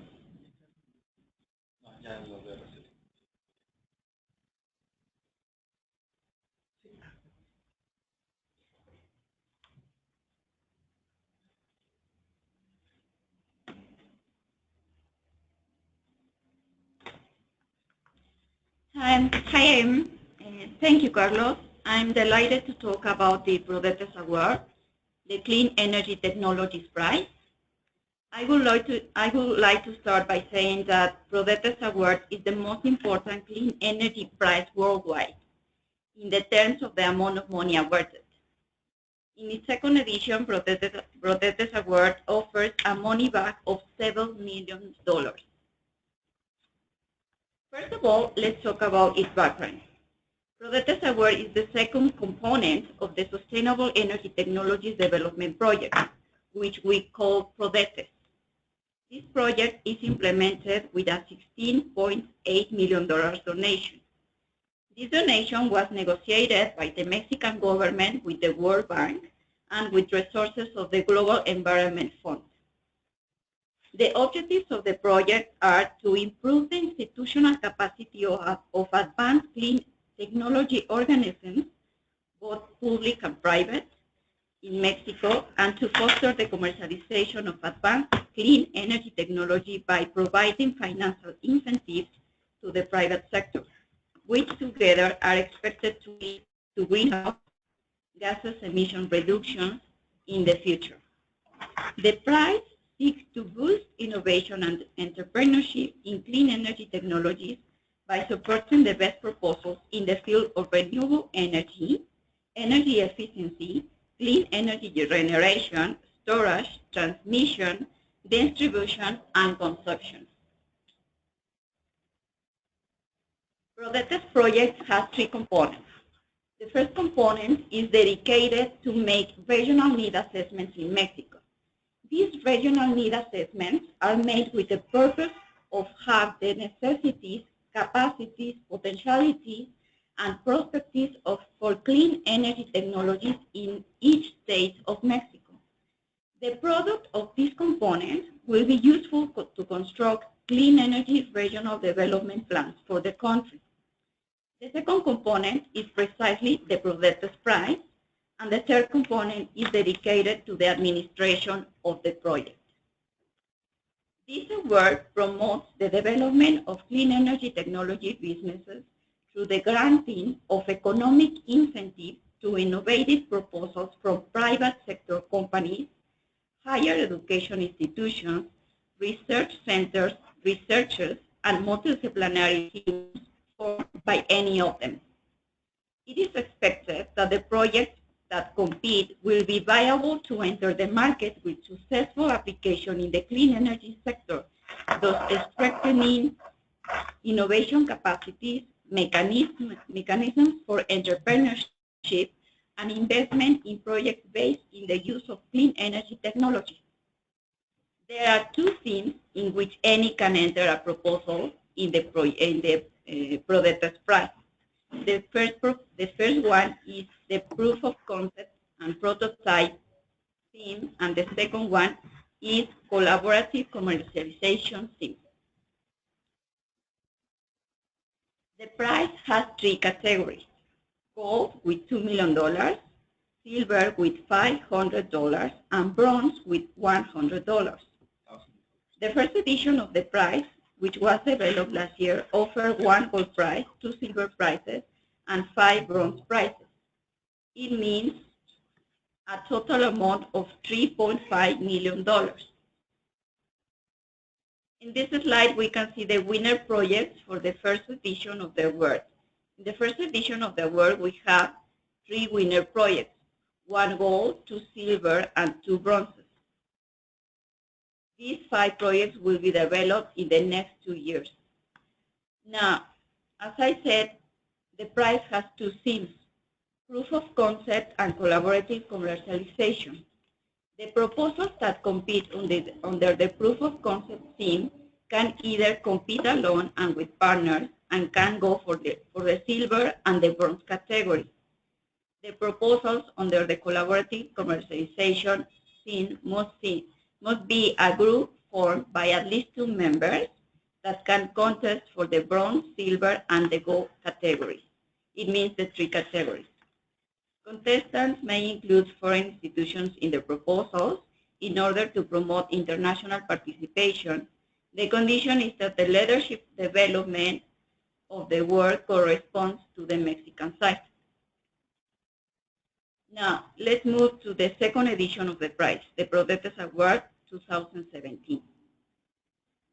Hi, thank you, Carlos. I'm delighted to talk about the Prodetes Award, the Clean Energy Technologies Prize. I would like to start by saying that Prodetes Award is the most important clean energy prize worldwide in the terms of the amount of money awarded. In its second edition, Prodetes Award offers a money back of $7 million. First of all, let's talk about its background. Prodetes Award is the second component of the Sustainable Energy Technologies Development Project, which we call Prodetes. This project is implemented with a $16.8 million donation. This donation was negotiated by the Mexican government with the World Bank and with resources of the Global Environment Fund. The objectives of the project are to improve the institutional capacity of advanced clean technology organisms, both public and private, in Mexico, and to foster the commercialization of advanced clean energy technology by providing financial incentives to the private sector, which together are expected to lead to greenhouse gases emission reductions in the future. The prize seeks to boost innovation and entrepreneurship in clean energy technologies by supporting the best proposals in the field of renewable energy, energy efficiency, clean energy generation, storage, transmission, distribution, and consumption. Prodetes project has three components. The first component is dedicated to make regional need assessments in Mexico. These regional need assessments are made with the purpose of have the necessities, capacities, potentialities, and prospects for clean energy technologies in each state of Mexico. The product of this component will be useful to construct clean energy regional development plans for the country. The second component is precisely the Prodetes Prize, and the third component is dedicated to the administration of the project. This award promotes the development of clean energy technology businesses through the granting of economic incentives to innovative proposals from private sector companies, higher education institutions, research centers, researchers, and multidisciplinary teams formed by any of them. It is expected that the projects that compete will be viable to enter the market with successful application in the clean energy sector, thus strengthening innovation capacities, mechanisms for entrepreneurship, and investment in projects based in the use of clean energy technology. There are two themes in which any can enter a proposal in the Prodeta's prize. The first one is the proof of concept and prototype theme, and the second one is collaborative commercialization theme. The prize has three categories: gold with $2 million, silver with $500, and bronze with $100. The first edition of the prize, which was developed last year, offered 1 gold prize, 2 silver prizes, and 5 bronze prizes. It means a total amount of $3.5 million. In this slide, we can see the winner projects for the first edition of the award. In the first edition of the award, we have 3 winner projects: 1 gold, 2 silver, and 2 bronzes. These 5 projects will be developed in the next 2 years. Now, as I said, the prize has 2 themes: proof of concept and collaborative commercialization. The proposals that compete under the proof of concept theme can either compete alone and with partners, and can go for the silver and the bronze category. The proposals under the collaborative commercialization theme must be a group formed by at least 2 members that can contest for the bronze, silver, and the gold categories. It means the 3 categories. Contestants may include foreign institutions in the proposals in order to promote international participation. The condition is that the leadership development of the work corresponds to the Mexican side. Now, let's move to the second edition of the prize, the Prodetes Award 2017.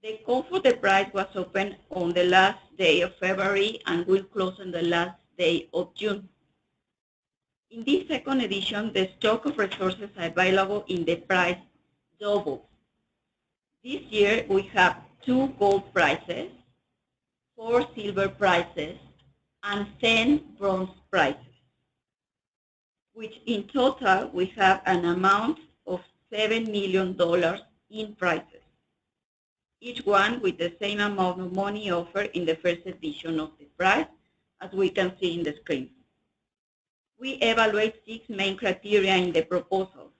The call for the prize was opened on the last day of February and will close on the last day of June. In this second edition, the stock of resources available in the prize doubled. This year, we have 2 gold prizes, 4 silver prizes, and 10 bronze prizes, which in total we have an amount of $7 million in prizes, each one with the same amount of money offered in the first edition of the prize, as we can see in the screen. We evaluate 6 main criteria in the proposals: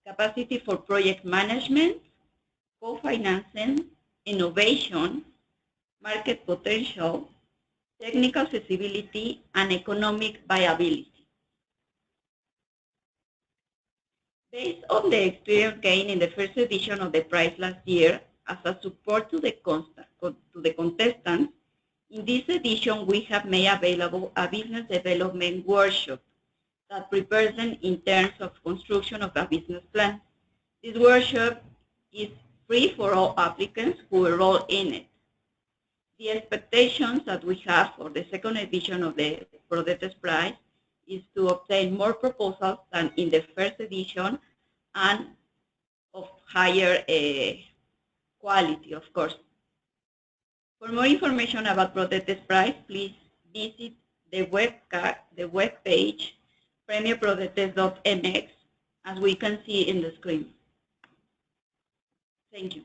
capacity for project management, co-financing, innovation, market potential, technical feasibility, and economic viability. Based on the experience gained in the first edition of the prize last year, as a support to the contestants, in this edition we have made available a business development workshop that prepares them in terms of construction of a business plan. This workshop is free for all applicants who enroll in it. The expectations that we have for the second edition of the Prodetes Prize is to obtain more proposals than in the first edition and of higher quality, of course. For more information about Prodetes Prize, please visit the web page premioprodetes.mx, as we can see in the screen. Thank you.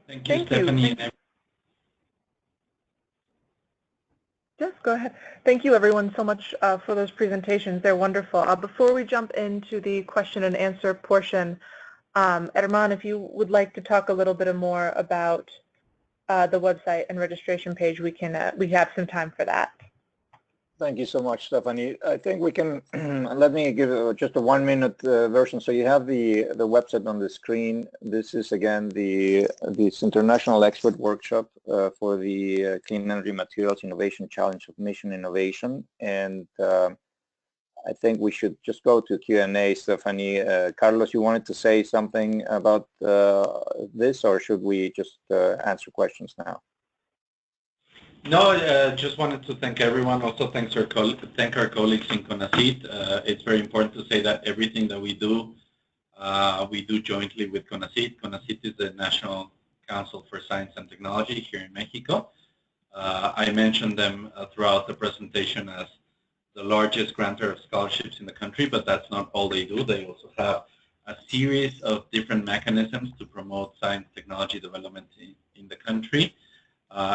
Thank you, Stephanie. Yes, go ahead. Thank you, everyone, so much for those presentations. They're wonderful. Before we jump into the question and answer portion, Hermann, if you would like to talk a little bit more about the website and registration page, we have some time for that. Thank you so much, Stephanie. I think we can, let me give just a 1-minute version. So you have the website on the screen. This is, again, this International Expert Workshop for the Clean Energy Materials Innovation Challenge of Mission Innovation. And I think we should just go to Q&A, Stephanie. Carlos, you wanted to say something about this, or should we just answer questions now? No, just wanted to thank everyone. Also, thank our colleagues in CONACYT. It's very important to say that everything that we do jointly with CONACYT. CONACYT is the National Council for Science and Technology here in Mexico. I mentioned them throughout the presentation as the largest grantor of scholarships in the country, but that's not all they do. They also have a series of different mechanisms to promote science technology development in the country,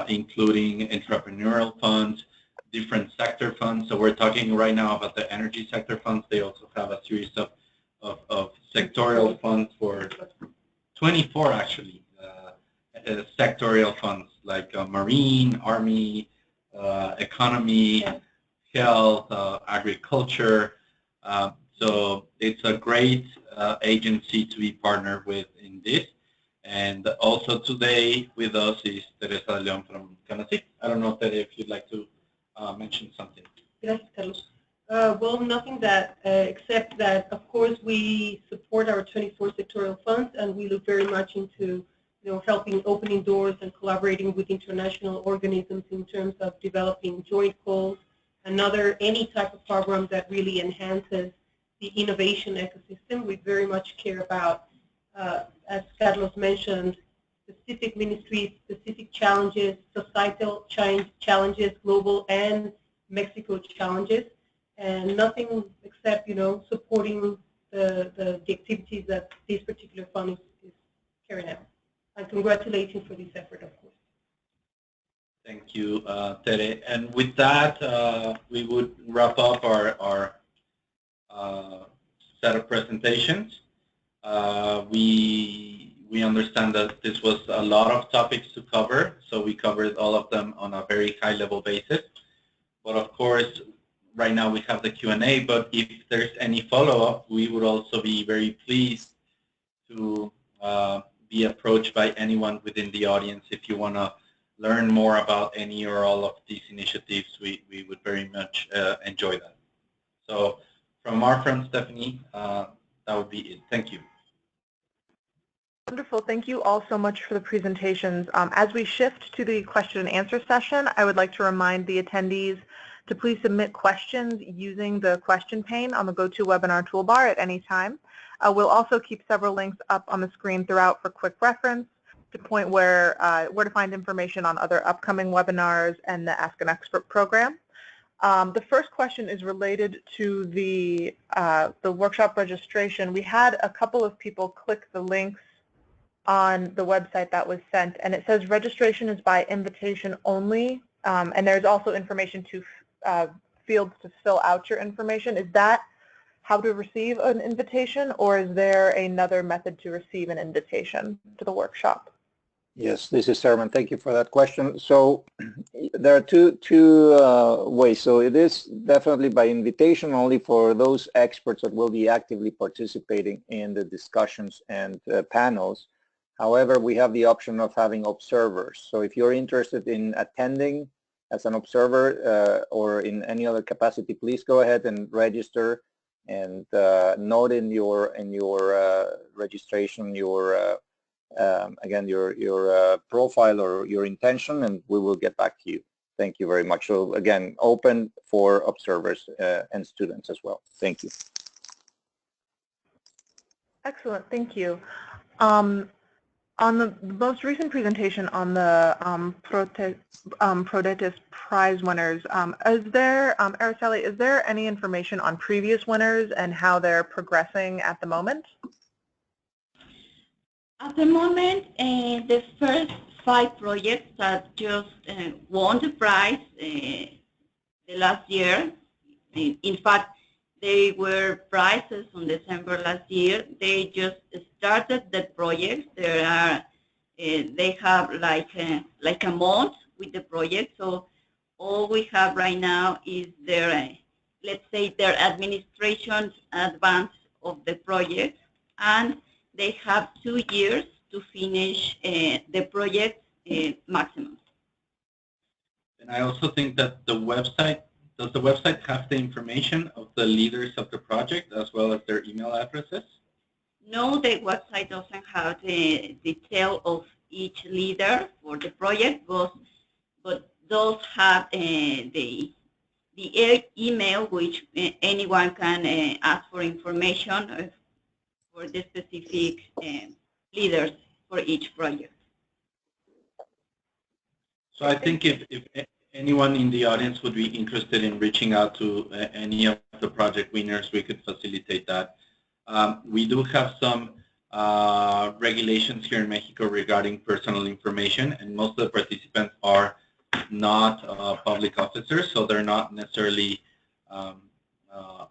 including entrepreneurial funds, different sector funds. So we're talking right now about the energy sector funds. They also have a series of sectorial funds for 24 actually, sectorial funds like marine, army, economy, health, agriculture. So it's a great agency to be partnered with in this. And also today with us is Teresa de Leon from CONACYT. I don't know, Tere, if you'd like to mention something. Gracias, Carlos. Well, nothing that except that, of course, we support our 24 sectorial funds, and we look very much into, helping opening doors and collaborating with international organisms in terms of developing joint goals, any type of program that really enhances the innovation ecosystem. We very much care about, as Carlos mentioned, specific ministries, specific challenges, societal challenges, global and Mexico challenges, and nothing except, supporting the activities that this particular fund is carrying out. And congratulations for this effort, of course. Thank you, Tere. And with that, we would wrap up our set of presentations. We understand that this was a lot of topics to cover, so we covered all of them on a very high-level basis. But of course, right now we have the Q&A, but if there's any follow-up, we would also be very pleased to be approached by anyone within the audience. If you want to learn more about any or all of these initiatives, we would very much enjoy that. So from our friend Stephanie, that would be it. Thank you. Wonderful. Thank you all so much for the presentations. As we shift to the question and answer session, I would like to remind the attendees to please submit questions using the question pane on the GoToWebinar toolbar at any time. We'll also keep several links up on the screen throughout for quick reference to point where to find information on other upcoming webinars and the Ask an Expert program. The first question is related to the workshop registration. We had a couple of people click the links on the website that was sent, and it says registration is by invitation only, and there's also information to fields to fill out your information. Is that how to receive an invitation, or is there another method to receive an invitation to the workshop? Yes, this is Hermann. Thank you for that question. So there are two ways. So it is definitely by invitation only for those experts that will be actively participating in the discussions and panels. However, we have the option of having observers. So if you're interested in attending as an observer or in any other capacity, please go ahead and register and note in your registration again your profile or your intention, and we will get back to you. Thank you very much. So again, open for observers and students as well. Thank you. Excellent. Thank you. On the most recent presentation on the Prodetis prize winners, Araceli, is there any information on previous winners and how they're progressing at the moment? At the moment, the first 5 projects that just won the prize the last year, in fact, they were prizes on December last year. They just started the project. They have like a month with the project. So all we have right now is their, let's say, their administration advance of the project, and they have 2 years to finish the project maximum. And I also think that the website, does the website have the information of the leaders of the project as well as their email addresses? No, the website doesn't have the detail of each leader for the project, but does have the email which anyone can ask for information for the specific leaders for each project. So I think if anyone in the audience would be interested in reaching out to any of the project winners, we could facilitate that. We do have some regulations here in Mexico regarding personal information, and most of the participants are not public officers, so they're not necessarily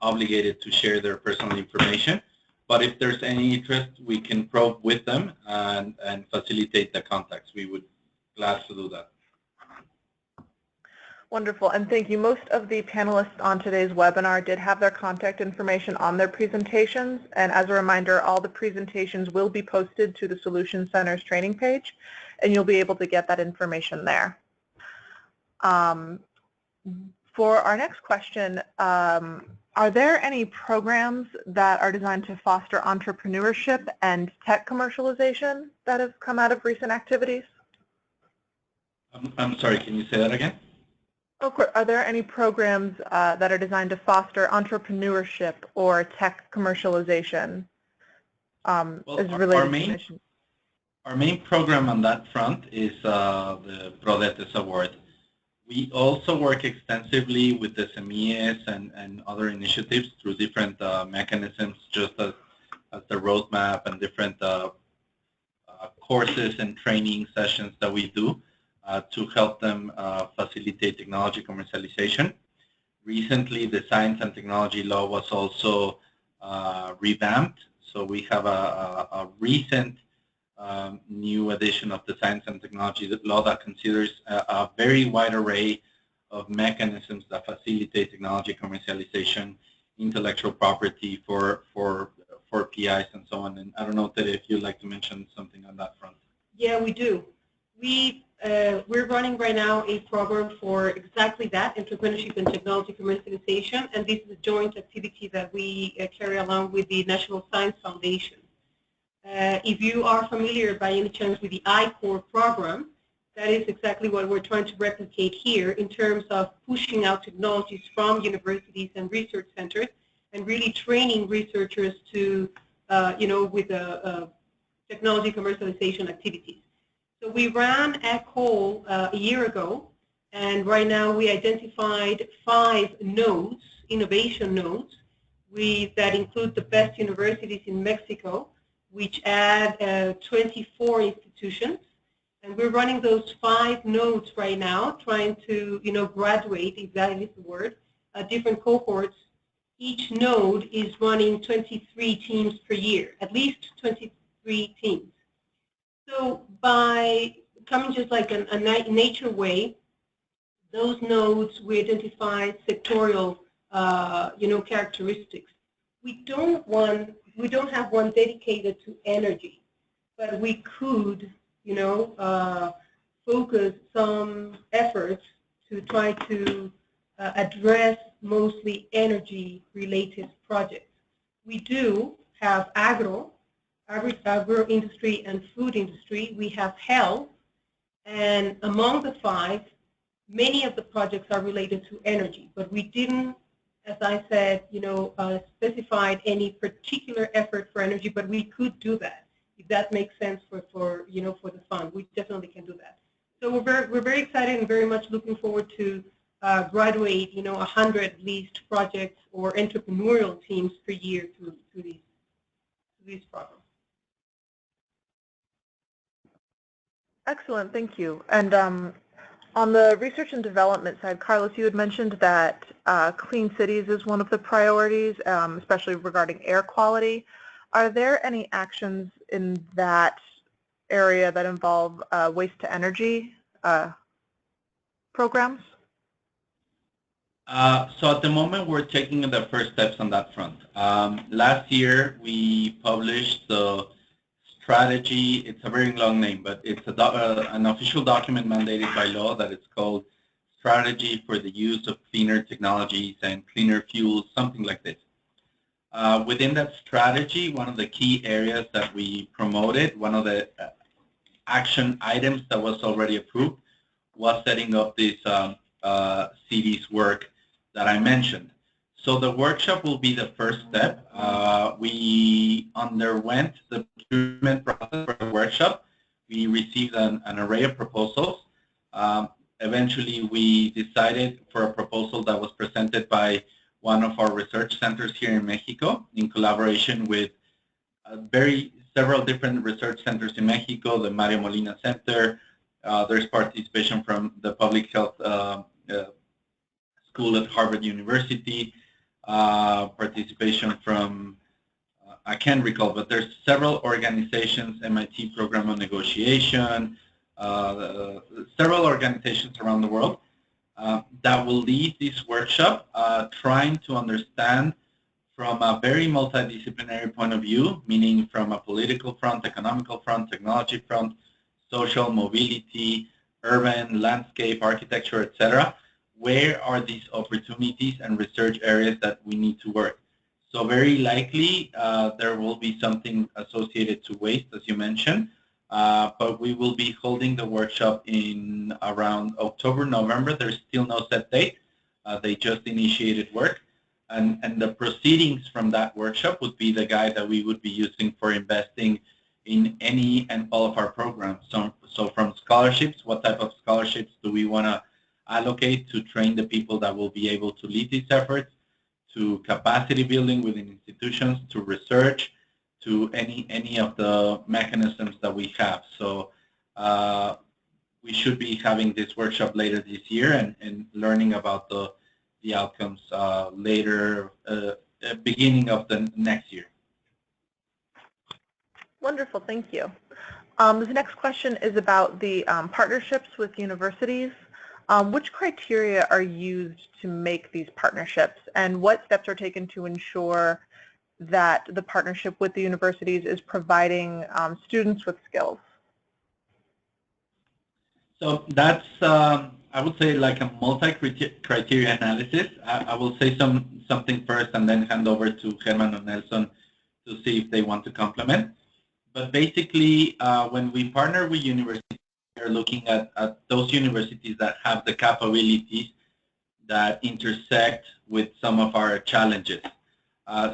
obligated to share their personal information. But if there's any interest, we can probe with them and facilitate the contacts. We would glad to do that. Wonderful, and thank you. Most of the panelists on today's webinar did have their contact information on their presentations, and as a reminder, all the presentations will be posted to the Solution Center's training page, and you'll be able to get that information there. For our next question, are there any programs that are designed to foster entrepreneurship and tech commercialization that have come out of recent activities? I'm sorry, can you say that again? Of course. Are there any programs that are designed to foster entrepreneurship or tech commercialization Well, as related to our main program on that front is the Prodetes Award. We also work extensively with the SEMIES and other initiatives through different mechanisms, just as the roadmap and different courses and training sessions that we do to help them facilitate technology commercialization. Recently, the Science and Technology Law was also revamped, so we have a recent new edition of the Science and Technology Law that considers a very wide array of mechanisms that facilitate technology commercialization, intellectual property for PIs and so on. And I don't know, Tere, if you'd like to mention something on that front. Yeah, we do. We're running right now a program for exactly that, entrepreneurship and technology commercialization, and this is a joint activity that we carry along with the National Science Foundation. If you are familiar by any chance with the I-Core program, that is exactly what we're trying to replicate here in terms of pushing out technologies from universities and research centers and really training researchers to, with technology commercialization activities. So we ran I-Core a year ago, and right now we identified 5 nodes, innovation nodes, that include the best universities in Mexico, which add 24 institutions. And we're running those 5 nodes right now, trying to, graduate, if that is the word, different cohorts. Each node is running 23 teams per year, at least 23 teams. So by coming just like a nature way, those nodes, we identify sectorial, characteristics. We don't have one dedicated to energy, but we could, focus some efforts to try to address mostly energy-related projects. We do have agro industry and food industry. We have health, and among the 5, many of the projects are related to energy, but we didn't, as I said, specified any particular effort for energy, but we could do that. If that makes sense for the fund, we definitely can do that. So we're very excited and very much looking forward to graduate 100 at least projects or entrepreneurial teams per year through these programs. Excellent, thank you. And on the research and development side, Carlos, you had mentioned that clean cities is one of the priorities, especially regarding air quality. Are there any actions in that area that involve waste to energy programs? So at the moment, we're taking the first steps on that front. Last year, we published the strategy. It's a very long name, but it's an official document mandated by law that is called Strategy for the Use of Cleaner Technologies and Cleaner Fuels, something like this. Within that strategy, one of the key areas that we promoted, one of the action items that was already approved, was setting up this cities work that I mentioned. So the workshop will be the first step. We underwent the procurement process for the workshop. We received an array of proposals. Eventually, we decided for a proposal that was presented by one of our research centers here in Mexico in collaboration with several different research centers in Mexico, the Mario Molina Center. There's participation from the Public Health School at Harvard University, participation from, I can't recall, but there's several organizations, MIT Program on Negotiation, several organizations around the world that will lead this workshop, trying to understand from a very multidisciplinary point of view, meaning from a political front, economical front, technology front, social, mobility, urban, landscape, architecture, etc. Where are these opportunities and research areas that we need to work? So very likely there will be something associated to waste, as you mentioned, but we will be holding the workshop in around October, November. There's still no set date. They just initiated work. And the proceedings from that workshop would be the guide that we would be using for investing in any and all of our programs. So from scholarships, what type of scholarships do we want to allocate to train the people that will be able to lead these efforts, to capacity building within institutions, to research, to any of the mechanisms that we have. So we should be having this workshop later this year and learning about the outcomes later, beginning of the next year. Wonderful, thank you. This next question is about the partnerships with universities. Which criteria are used to make these partnerships, and what steps are taken to ensure that the partnership with the universities is providing students with skills? So that's, I would say, like a multi-criteria analysis. I will say something first and then hand over to Hermann and Nelson to see if they want to complement. But basically, when we partner with universities, we're looking at those universities that have the capabilities that intersect with some of our challenges.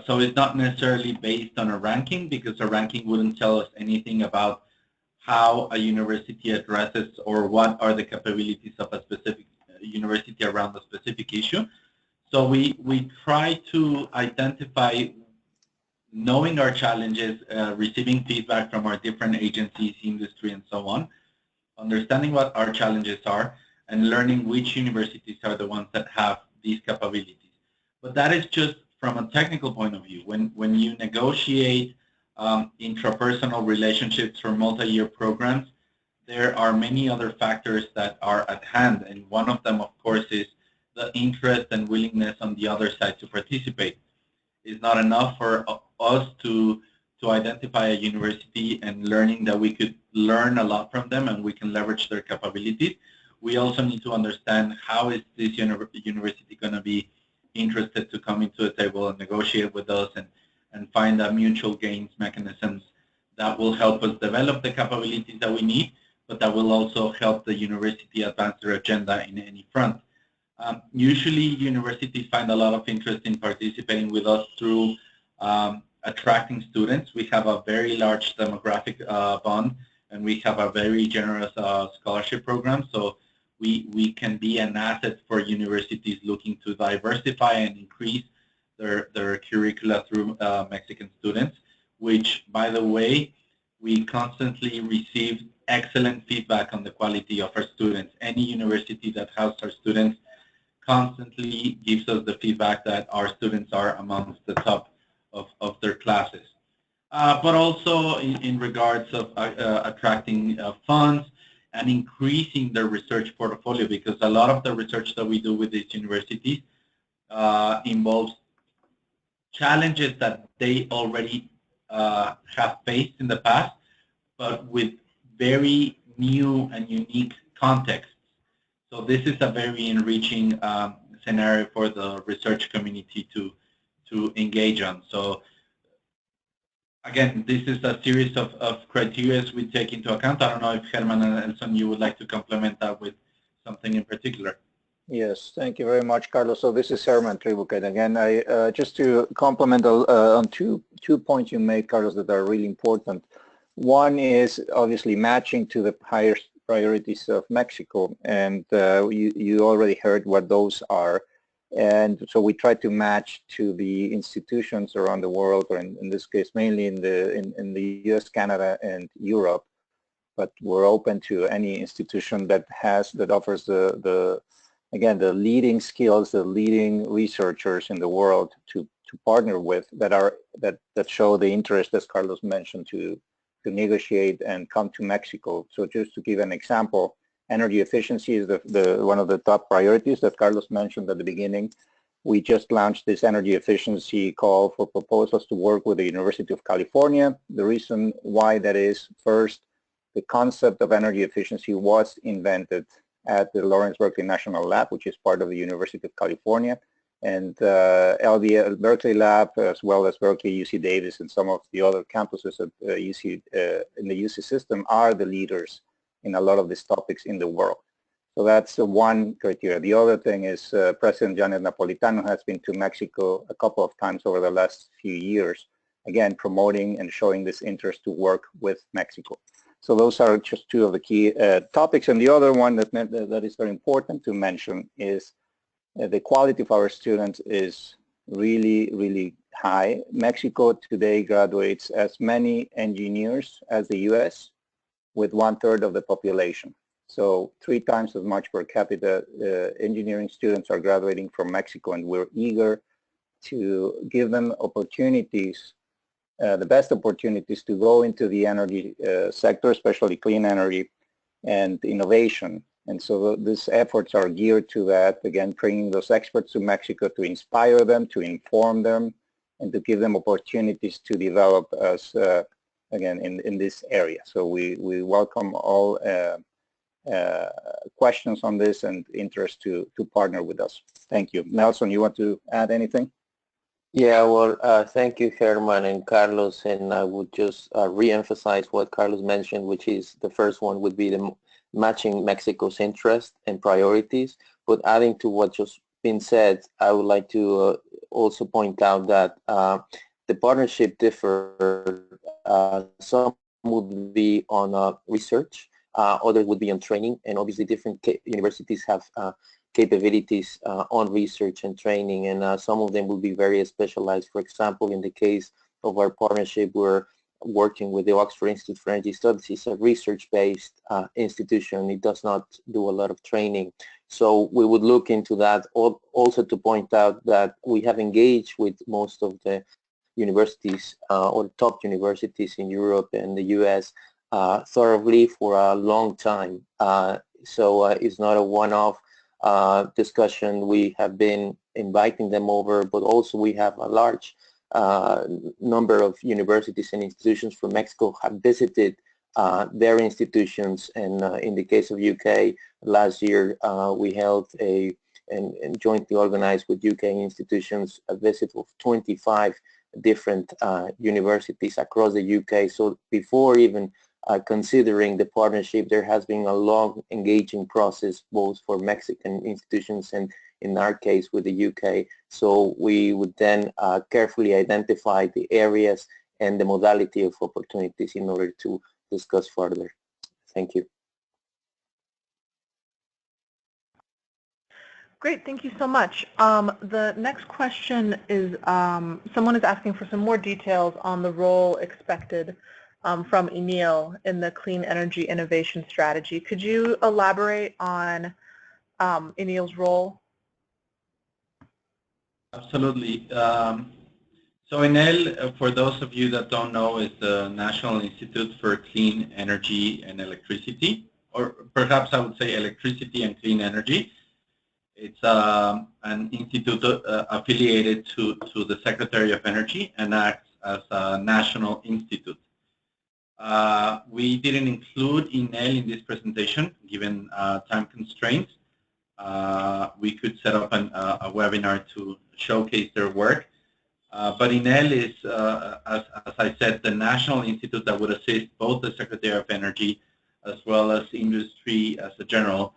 So it's not necessarily based on a ranking, because a ranking wouldn't tell us anything about how a university addresses or what are the capabilities of a specific university around a specific issue. So we try to identify, knowing our challenges, receiving feedback from our different agencies, industry, and so on, understanding what our challenges are, and learning which universities are the ones that have these capabilities. But that is just from a technical point of view. When you negotiate intrapersonal relationships for multi-year programs, there are many other factors that are at hand, and one of them, of course, is the interest and willingness on the other side to participate. It's not enough for us to identify a university and learning that we could learn a lot from them and we can leverage their capabilities. We also need to understand how is this university going to be interested to come into the table and negotiate with us and find a mutual gains mechanisms that will help us develop the capabilities that we need, but that will also help the university advance their agenda in any front. Usually universities find a lot of interest in participating with us through attracting students. We have a very large demographic bond, and we have a very generous scholarship program. So we can be an asset for universities looking to diversify and increase their curricula through Mexican students, which, by the way, we constantly receive excellent feedback on the quality of our students. Any university that has our students constantly gives us the feedback that our students are amongst the top of their classes. But also in regards of attracting funds and increasing their research portfolio, because a lot of the research that we do with these universities involves challenges that they already have faced in the past, but with very new and unique contexts. So this is a very enriching scenario for the research community to engage on. So again, this is a series of criteria we take into account. I don't know if Hermann and Nelson, you would like to complement that with something in particular. Yes, thank you very much, Carlos. So this is Hermann Tribukait again. I just to complement on two points you made, Carlos, that are really important. One is obviously matching to the higher priorities of Mexico, and you already heard what those are. And so we try to match to the institutions around the world, or in this case mainly in the US, Canada, and Europe. But we're open to any institution that offers the leading skills, the leading researchers in the world to partner with, that show the interest, as Carlos mentioned, to negotiate and come to Mexico. So just to give an example, energy efficiency is one of the top priorities that Carlos mentioned at the beginning. We just launched this energy efficiency call for proposals to work with the University of California. The reason why that is, first, the concept of energy efficiency was invented at the Lawrence Berkeley National Lab, which is part of the University of California. And LB Berkeley Lab, as well as Berkeley, UC Davis, and some of the other campuses at in the UC system are the leaders in a lot of these topics in the world. So that's one criteria. The other thing is President Janet Napolitano has been to Mexico a couple of times over the last few years, again, promoting and showing this interest to work with Mexico. So those are just two of the key topics. And the other one that is very important to mention is the quality of our students is really, really high. Mexico today graduates as many engineers as the US, with 1/3 of the population. So 3 times as much per capita engineering students are graduating from Mexico, and we're eager to give them opportunities, the best opportunities to go into the energy sector, especially clean energy and innovation. And so these efforts are geared to that, again, bringing those experts to Mexico to inspire them, to inform them, and to give them opportunities to develop as again, in this area. So we welcome all questions on this and interest to partner with us. Thank you. Nelson, you want to add anything? Yeah, well, thank you, Herman and Carlos, and I would just re-emphasize what Carlos mentioned, which is the first one would be the matching Mexico's interest and priorities. But adding to what just been said, I would like to also point out that the partnership differ. Some would be on research, others would be on training, and obviously different universities have capabilities on research and training, and some of them will be very specialized. For example, in the case of our partnership, we're working with the Oxford Institute for Energy Studies. It's a research-based institution. It does not do a lot of training. So we would look into that. Also to point out that we have engaged with most of the universities or top universities in Europe and the US thoroughly for a long time. So it's not a one-off discussion. We have been inviting them over, but also we have a large number of universities and institutions from Mexico have visited their institutions, and in the case of UK, last year we held and jointly organized with UK institutions a visit of 25 different universities across the UK. So before even considering the partnership, there has been a long engaging process both for Mexican institutions and in our case with the UK. So we would then carefully identify the areas and the modality of opportunities in order to discuss further. Thank you. Great, thank you so much. The next question is, someone is asking for some more details on the role expected from ENEL in the clean energy innovation strategy. Could you elaborate on ENEL's role? Absolutely. So ENEL, for those of you that don't know, is the National Institute for Clean Energy and Electricity, or perhaps I would say electricity and clean energy. It's an institute affiliated to the Secretary of Energy and acts as a national institute. We didn't include ENEL in this presentation given time constraints. We could set up a webinar to showcase their work. But ENEL is, as I said, the national institute that would assist both the Secretary of Energy as well as industry as a general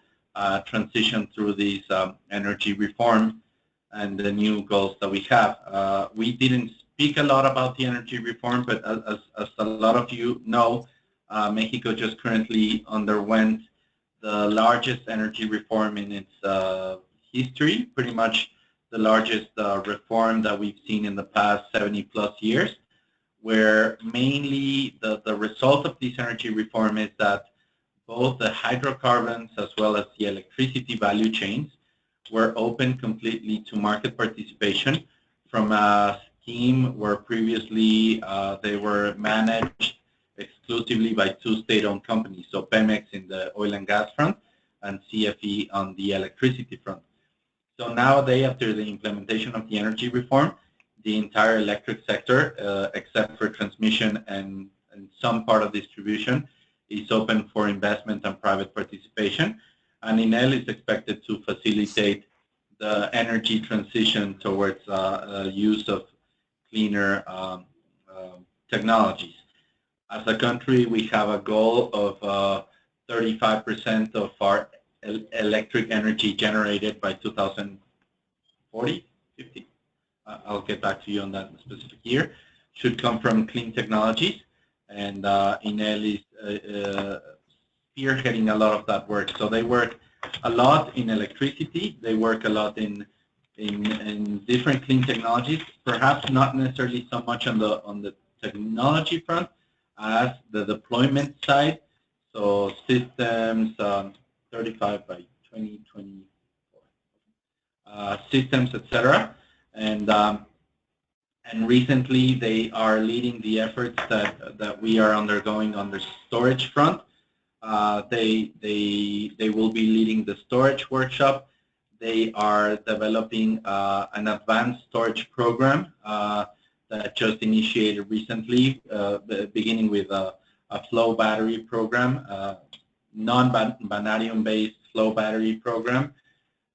transition through these energy reform and the new goals that we have. We didn't speak a lot about the energy reform, but as a lot of you know, Mexico just currently underwent the largest energy reform in its history, pretty much the largest reform that we've seen in the past 70 plus years, where mainly the result of this energy reform is that both the hydrocarbons as well as the electricity value chains were open completely to market participation from a scheme where previously they were managed exclusively by two state-owned companies, so Pemex in the oil and gas front and CFE on the electricity front. So nowadays, after the implementation of the energy reform, the entire electric sector, except for transmission and some part of distribution, is open for investment and private participation. And INEL is expected to facilitate the energy transition towards use of cleaner technologies. As a country, we have a goal of 35% of our electric energy generated by 2040, 50. I'll get back to you on that specific year. Should come from clean technologies, and INEL is spearheading a lot of that work. So they work a lot in electricity. They work a lot in different clean technologies. Perhaps not necessarily so much on the technology front as the deployment side. So systems, 35 by 2024, systems, etc. And recently they are leading the efforts that we are undergoing on the storage front. They will be leading the storage workshop. They are developing an advanced storage program that just initiated recently, beginning with a flow battery program, non-vanadium based flow battery program,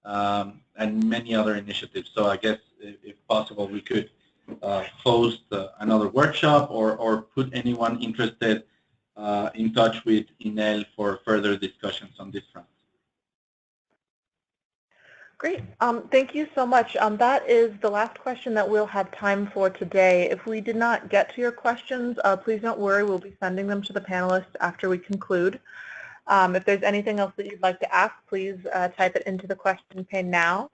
and many other initiatives. So I guess if possible we could host another workshop or put anyone interested in touch with INEL for further discussions on this front. Great. Thank you so much. That is the last question that we'll have time for today. If we did not get to your questions, please don't worry. We'll be sending them to the panelists after we conclude. If there's anything else that you'd like to ask, please type it into the question pane now.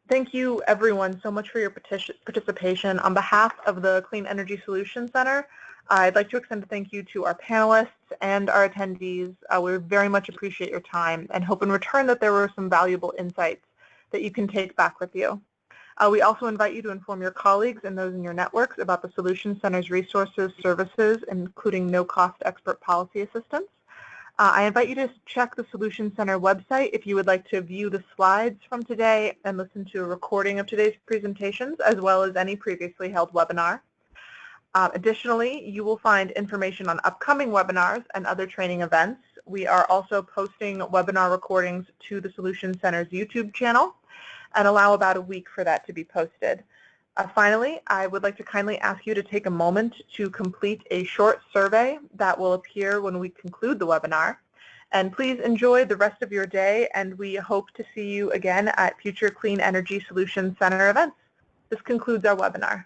Thank you, everyone, so much for your participation. On behalf of the Clean Energy Solutions Center, I'd like to extend a thank you to our panelists and our attendees. We very much appreciate your time and hope in return that there were some valuable insights that you can take back with you. We also invite you to inform your colleagues and those in your networks about the Solutions Center's resources, services, including no-cost expert policy assistance. I invite you to check the Solutions Center website if you would like to view the slides from today and listen to a recording of today's presentations, as well as any previously held webinar. Additionally, you will find information on upcoming webinars and other training events. We are also posting webinar recordings to the Solutions Center's YouTube channel and allow about a week for that to be posted. Finally, I would like to kindly ask you to take a moment to complete a short survey that will appear when we conclude the webinar. And please enjoy the rest of your day, and we hope to see you again at future Clean Energy Solutions Center events. This concludes our webinar.